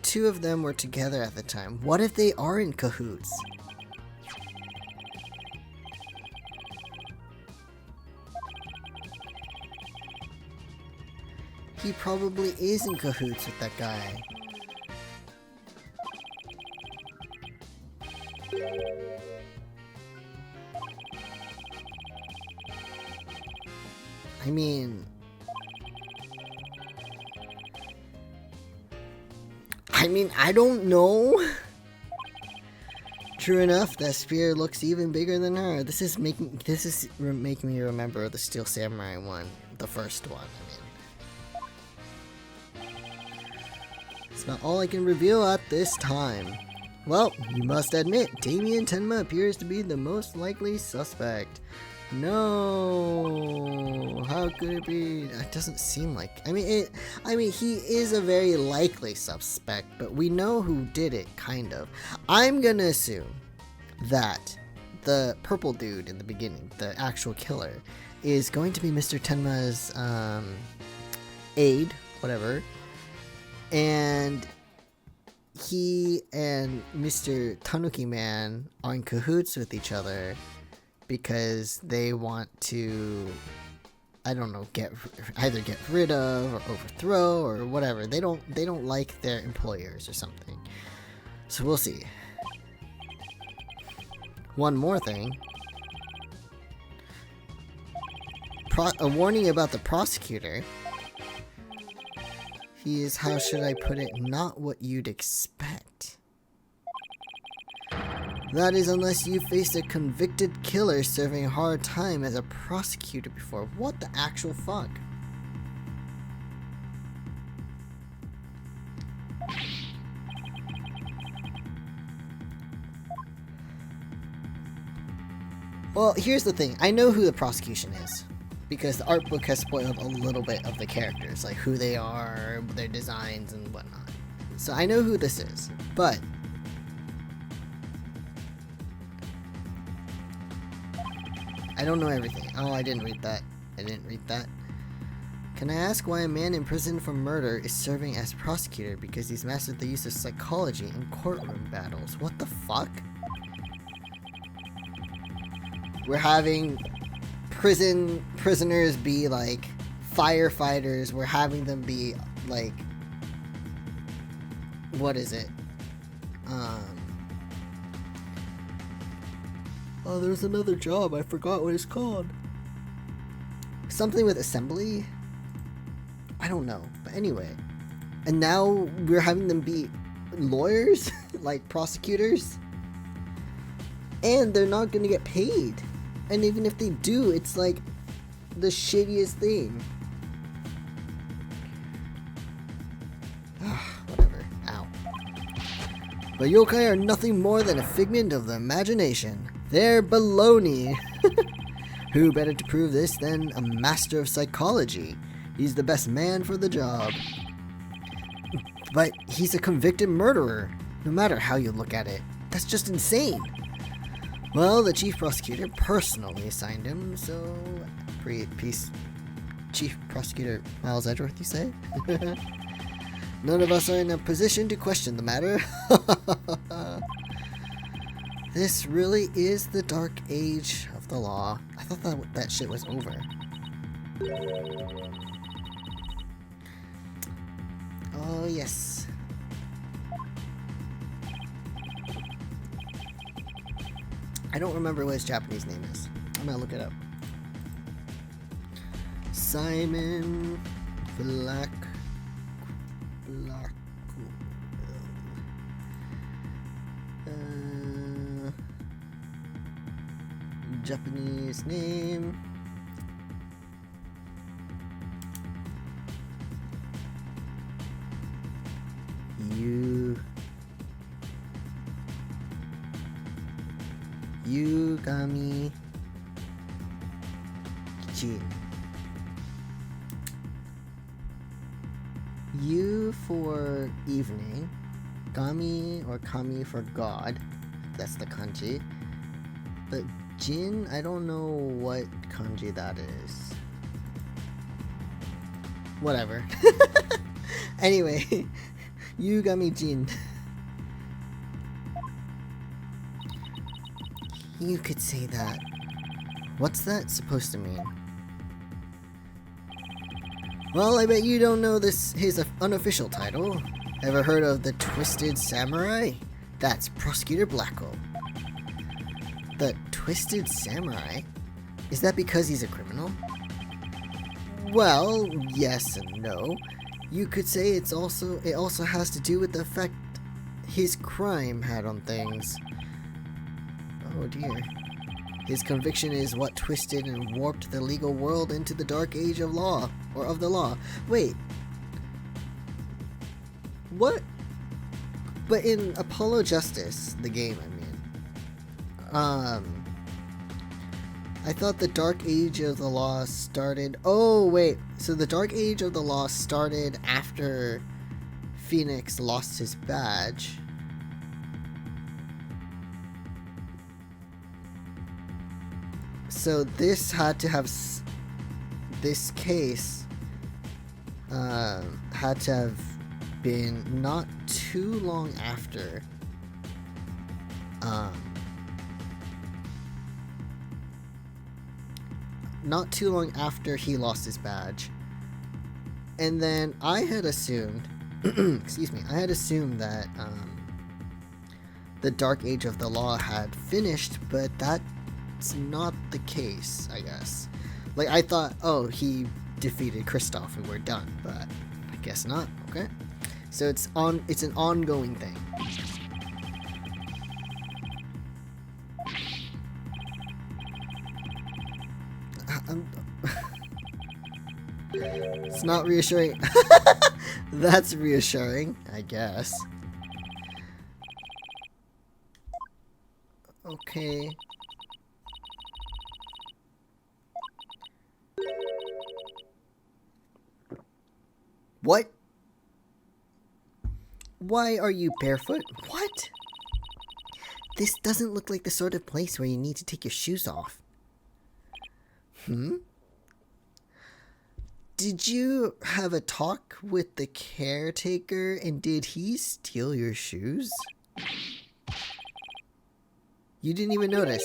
Two of them were together at the time. What if they are in cahoots? He probably is in cahoots with that guy. I mean, I don't know. True enough, that spear looks even bigger than her. This is making me remember the Steel Samurai one, the first one. I mean, it's not all I can reveal at this time. Well, you must admit, Damien Tenma appears to be the most likely suspect. No, how could it be? It doesn't seem like. I mean, he is a very likely suspect, but we know who did it, kind of. I'm gonna assume that the purple dude in the beginning, the actual killer, is going to be Mr. Tenma's aide, whatever, and he and Mr. Tanuki Man are in cahoots with each other. Because they want to, I don't know, either get rid of or overthrow or whatever. They don't like their employers or something. So we'll see. One more thing. A warning about the prosecutor. He is, how should I put it, not what you'd expect. That is, unless you faced a convicted killer serving a hard time as a prosecutor before. What the actual fuck? Well, here's the thing. I know who the prosecution is. Because the art book has spoiled a little bit of the characters. Like who they are, their designs, and whatnot. So I know who this is. But I don't know everything. Oh, I didn't read that. Can I ask why a man in prison for murder is serving as prosecutor? Because he's mastered the use of psychology in courtroom battles. What the fuck? We're having prisoners be like firefighters. We're having them be like, what is it? Oh, there's another job. I forgot what it's called. Something with assembly? I don't know. But anyway. And now we're having them be lawyers? Like prosecutors? And they're not gonna get paid. And even if they do, it's like the shittiest thing. Whatever. Ow. But yokai are nothing more than a figment of the imagination. They're baloney. Who better to prove this than a master of psychology? He's the best man for the job. But he's a convicted murderer. No matter how you look at it. That's just insane. Well, the chief prosecutor personally assigned him, so... Peace. Chief Prosecutor Miles Edgeworth, you say? None of us are in a position to question the matter. This really is the dark age of the law. I thought that shit was over. Oh, yes. I don't remember what his Japanese name is. I'm gonna look it up. Simon Black. Japanese name. Yugami Jin. U for evening, Gami or Kami for God. That's the kanji. But Jin, I don't know what kanji that is. Whatever. Anyway, Yugami Jin. You could say that. What's that supposed to mean? Well, I bet you don't know his unofficial title. Ever heard of the Twisted Samurai? That's Prosecutor Blacko. The Twisted Samurai? Is that because he's a criminal? Well, yes and no. You could say it also has to do with the effect his crime had on things. Oh dear. His conviction is what twisted and warped the legal world into the dark age of law, or of the law. Wait. What? But in Apollo Justice, the game, I thought the dark age of the law started... Oh, wait. So the dark age of the law started after Phoenix lost his badge. So this had to have... This case had to have been not too long after... not too long after he lost his badge. And then I had assumed... excuse me. I had assumed that the Dark Age of the Law had finished, but that's not the case, I guess. Like, I thought, oh, he defeated Kristoff and we're done, but I guess not. Okay. So it's an ongoing thing. It's not reassuring. That's reassuring, I guess. Okay. What? Why are you barefoot? What? This doesn't look like the sort of place where you need to take your shoes off. Did you have a talk with the caretaker and did he steal your shoes? You didn't even notice.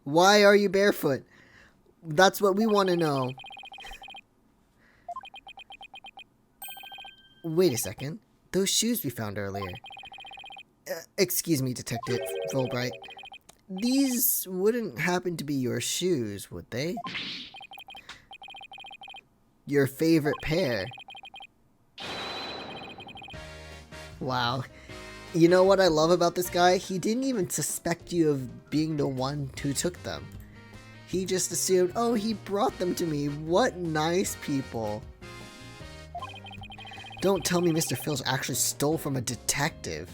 Why are you barefoot? That's what we want to know. Wait a second. Those shoes we found earlier. Excuse me, Detective Fulbright. These wouldn't happen to be your shoes, would they? Your favorite pair. Wow. You know what I love about this guy? He didn't even suspect you of being the one who took them. He just assumed, oh, he brought them to me. What nice people. Don't tell me Mr. Filch actually stole from a detective.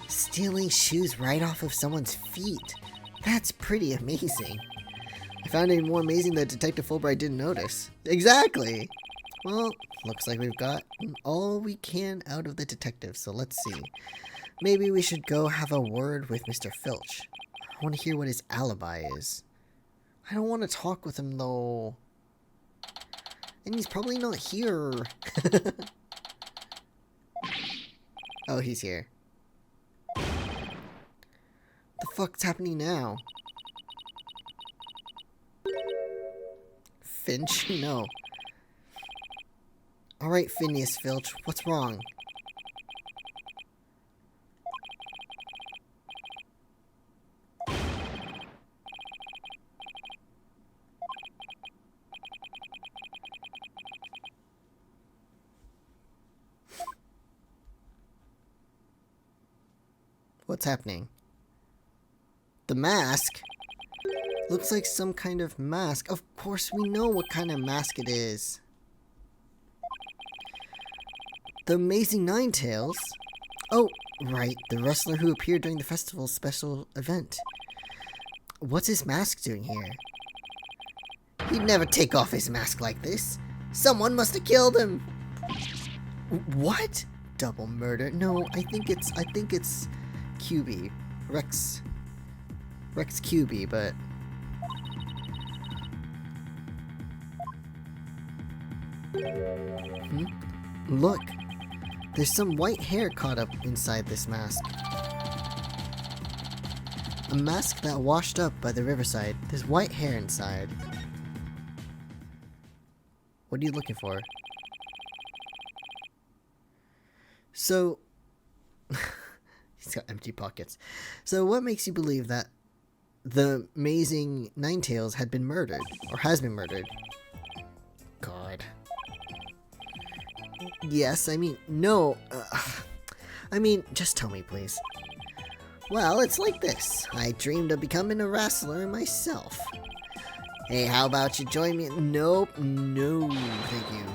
Stealing shoes right off of someone's feet. That's pretty amazing. I found it more amazing that Detective Fulbright didn't notice. Exactly! Well, looks like we've got all we can out of the detective, so let's see. Maybe we should go have a word with Mr. Filch. I want to hear what his alibi is. I don't want to talk with him, though. And he's probably not here. Oh, he's here. The fuck's happening now? Finch? No. Alright, Phineas Filch, what's wrong? What's happening? The mask? Looks like some kind of mask. Of course we know what kind of mask it is. The Amazing Ninetales? Oh, right. The wrestler who appeared during the festival's special event. What's his mask doing here? He'd never take off his mask like this. Someone must have killed him. What? Double murder? No, I think it's QB. Rex QB, but look. There's some white hair caught up inside this mask. A mask that washed up by the riverside. There's white hair inside. What are you looking for? So, he's got empty pockets. So what makes you believe that the Amazing Ninetales had been murdered? Or has been murdered? God. Yes, I mean, no. I mean, just tell me, please. Well, it's like this. I dreamed of becoming a wrestler myself. Hey, how about you join me? Nope, no, thank you.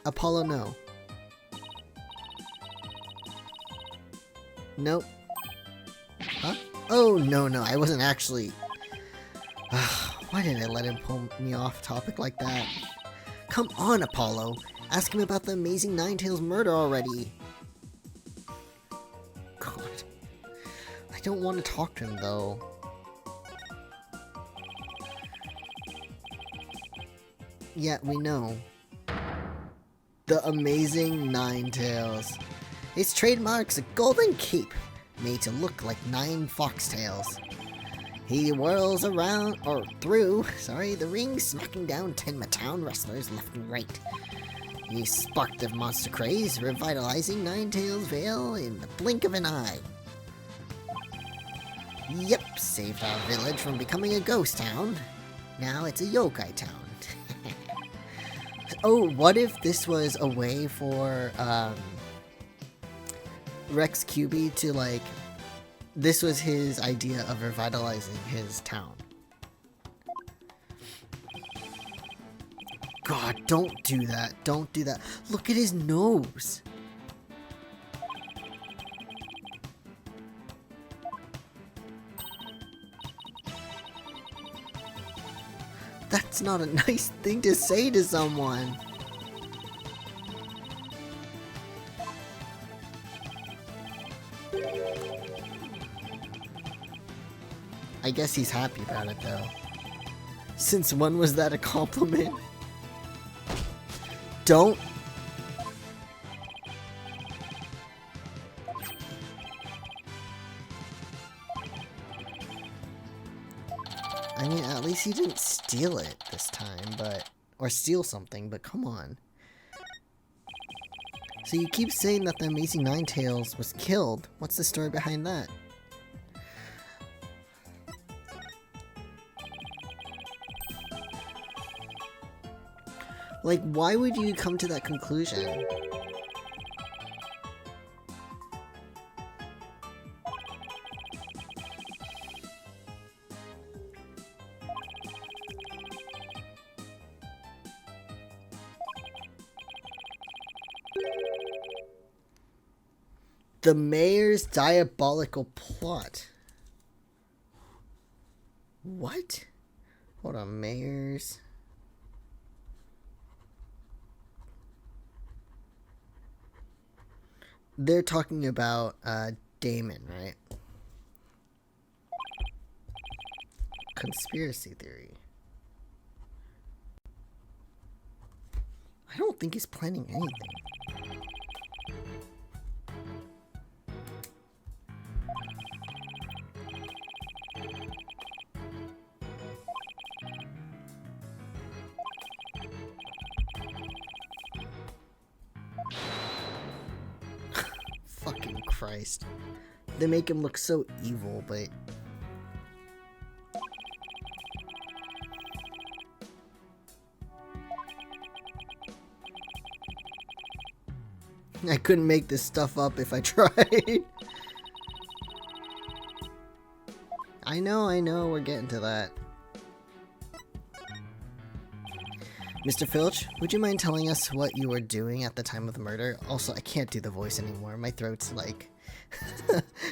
Apollo, no. Nope. Huh? Oh, no, I wasn't actually... Why did I let him pull me off topic like that? Come on, Apollo. Ask him about the Amazing Ninetales murder already. God. I don't want to talk to him, though. Yeah, we know. The Amazing Ninetales. Its trademark's a golden cape, made to look like 9 foxtails. He whirls around, or through, the ring, smacking down 10 Matown wrestlers left and right. He sparked the monster craze, revitalizing Ninetales Vale in the blink of an eye. Yep, saved our village from becoming a ghost town. Now it's a yokai town. Oh, what if this was a way for Rex QB to, like, this was his idea of revitalizing his town. God, don't do that. Don't do that. Look at his nose. That's not a nice thing to say to someone. I guess he's happy about it, though. Since when was that a compliment? Don't. I mean, at least he didn't steal it this time, but... Or steal something, but come on. So you keep saying that the Amazing Ninetales was killed. What's the story behind that? Like, why would you come to that conclusion? The mayor's diabolical plot. What? Hold on, mayor's... They're talking about Damon, right? Conspiracy theory. I don't think he's planning anything. Fucking Christ. They make him look so evil, but... I couldn't make this stuff up if I tried. I know, we're getting to that. Mr. Filch, would you mind telling us what you were doing at the time of the murder? Also, I can't do the voice anymore. My throat's like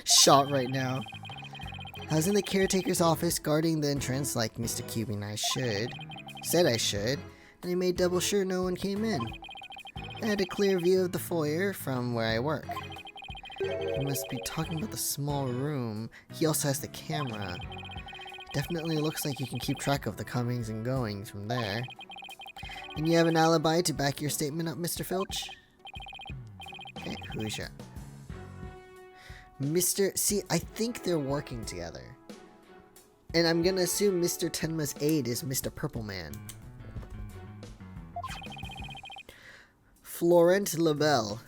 shot right now. I was in the caretaker's office guarding the entrance like Mr. Cuban said I should, and I made double sure no one came in. I had a clear view of the foyer from where I work. He must be talking about the small room. He also has the camera. Definitely looks like you can keep track of the comings and goings from there. And you have an alibi to back your statement up, Mr. Filch? Okay, who's your... See, I think they're working together. And I'm gonna assume Mr. Tenma's aide is Mr. Purple Man. Florent Lebel.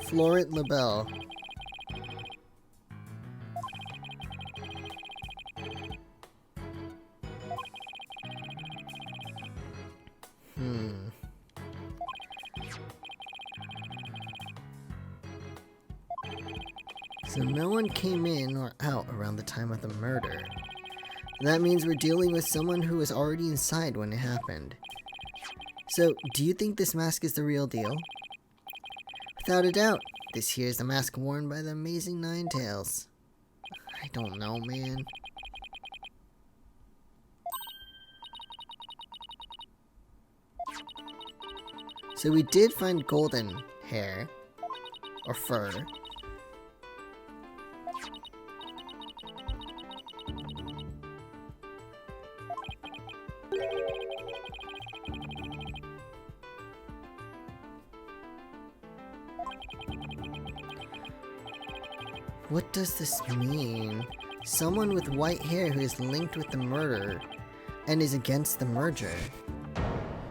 Florent Lebel. So no one came in or out around the time of the murder. That means we're dealing with someone who was already inside when it happened. So, do you think this mask is the real deal? Without a doubt, this here is the mask worn by the amazing Ninetales. I don't know, man. So we did find golden hair, or fur. What does this mean? Someone with white hair who is linked with the murder and is against the merger.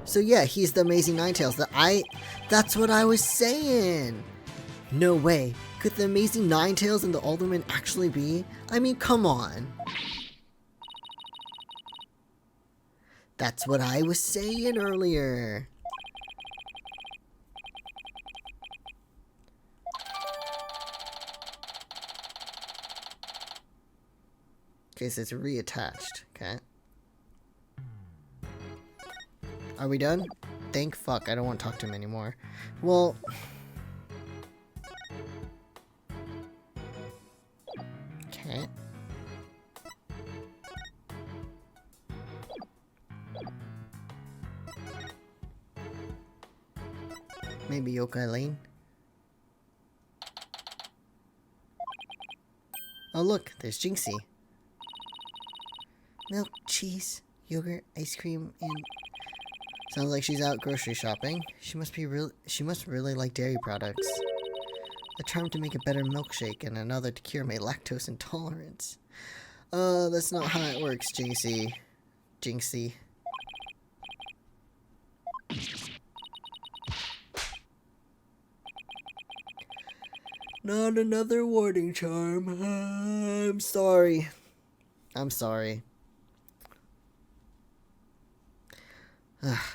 So yeah, he's the Amazing Ninetales. That's what I was saying. No way. Could the Amazing Ninetales and the Alderman actually be? I mean, come on. That's what I was saying earlier. Okay, so it's reattached. Okay. Are we done? Thank fuck. I don't want to talk to him anymore. Well... Okay. Maybe Yokai Lane? Oh look, there's Jinxie. Milk, cheese, yogurt, ice cream, and... Sounds like she's out grocery shopping. She must really like dairy products. A charm to make a better milkshake and another to cure my lactose intolerance. That's not how it works, Jinxie. Jinxie. Not another warning charm. I'm sorry. I'm sorry.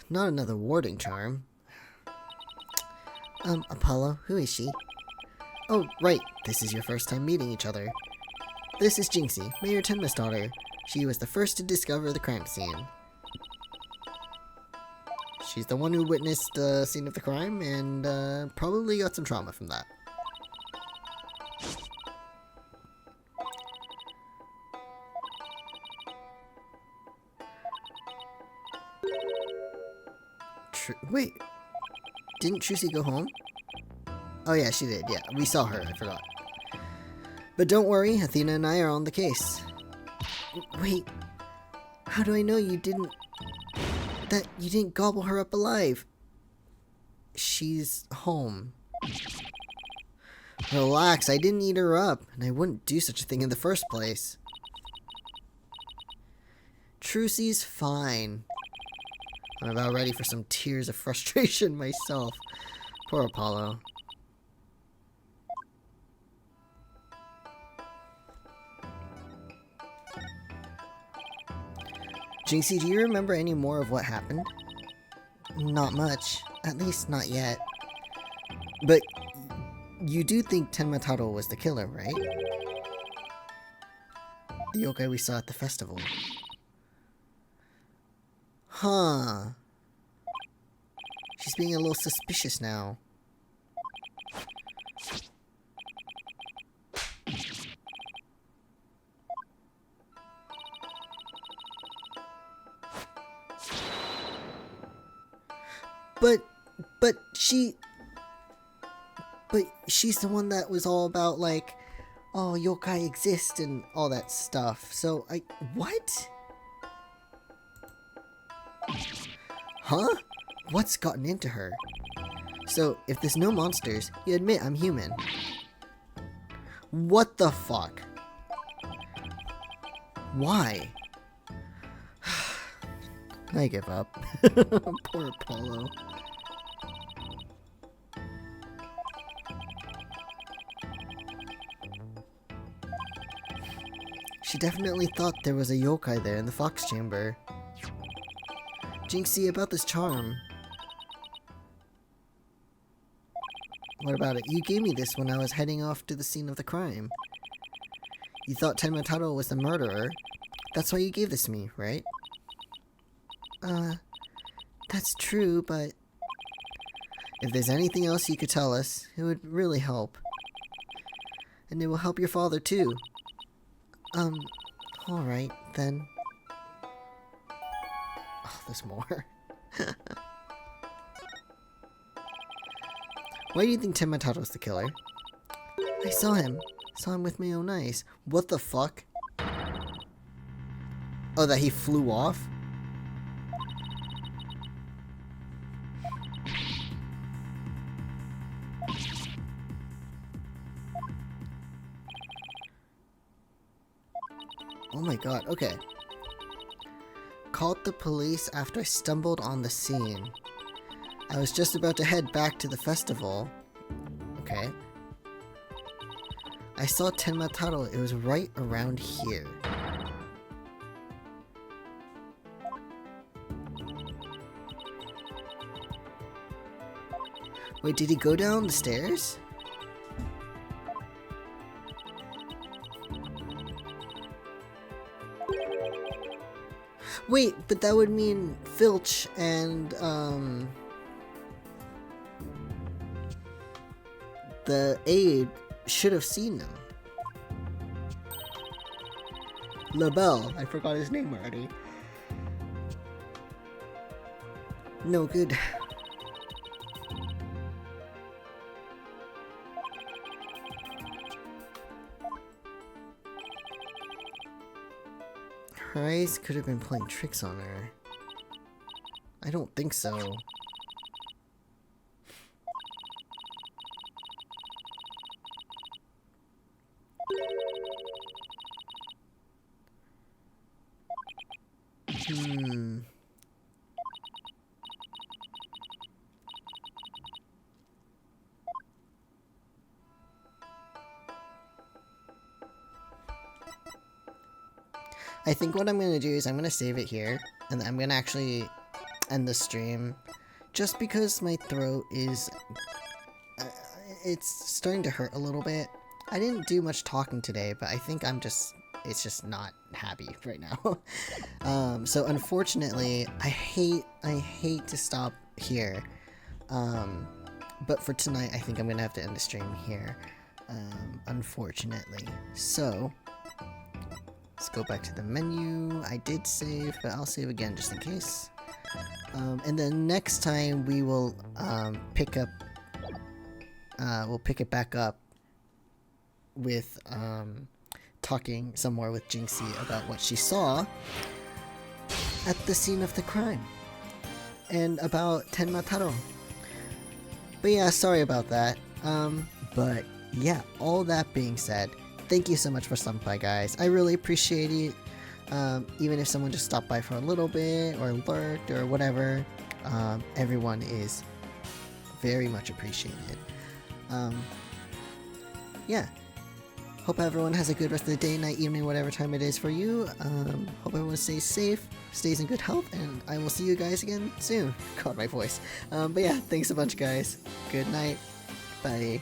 Not another warding charm. Apollo, who is she? Oh, right, this is your first time meeting each other. This is Jinxie, Mayor Tenma's daughter. She was the first to discover the crime scene. She's the one who witnessed the scene of the crime and probably got some trauma from that. Wait, didn't Trucy go home? Oh yeah, she did, yeah, we saw her, I forgot. But don't worry, Athena and I are on the case. Wait, how do I know you didn't gobble her up alive? She's home. Relax, I didn't eat her up, and I wouldn't do such a thing in the first place. Trucy's fine. I'm about ready for some tears of frustration myself. Poor Apollo. Jinxie, do you remember any more of what happened? Not much. At least not yet. But you do think Tenmataro was the killer, right? The yokai we saw at the festival. Huh. She's being a little suspicious now. But she's the one that was all about, like, oh, yokai exist and all that stuff. So, what? Huh? What's gotten into her? So, if there's no monsters, you admit I'm human. What the fuck? Why? I give up. Poor Apollo. She definitely thought there was a yokai there in the fox chamber. Jinxie, about this charm. What about it? You gave me this when I was heading off to the scene of the crime. You thought Tenmataro was the murderer. That's why you gave this to me, right? That's true, but if there's anything else you could tell us, it would really help. And it will help your father too. Alright, then. Oh, there's more. Why do you think Tenmataro's the killer? I saw him. Saw him with my own eyes. What the fuck? Oh, that he flew off? Oh my god, okay. Called the police after I stumbled on the scene. I was just about to head back to the festival. Okay. I saw Tenmataro. It was right around here. Wait, did he go down the stairs? Wait, but that would mean Filch and, the aide should have seen them. LaBelle, I forgot his name already. No good. Her eyes could have been playing tricks on her. I don't think so. I think what I'm going to do is I'm going to save it here, and I'm going to actually end the stream, just because my throat is, it's starting to hurt a little bit. I didn't do much talking today, but I think it's just not happy right now. So unfortunately, I hate to stop here, but for tonight, I think I'm going to have to end the stream here, unfortunately. So let's go back to the menu. I did save, but I'll save again just in case. And then next time we will pick up. We'll pick it back up with talking some more with Jinxie about what she saw at the scene of the crime and about Tenmataro. But yeah, sorry about that. But yeah, all that being said, thank you so much for stopping by, guys. I really appreciate it. Even if someone just stopped by for a little bit or lurked or whatever, everyone is very much appreciated. Yeah. Hope everyone has a good rest of the day, night, evening, whatever time it is for you. Hope everyone stays safe, stays in good health, and I will see you guys again soon. God, my voice. But yeah, thanks a bunch, guys. Good night. Bye.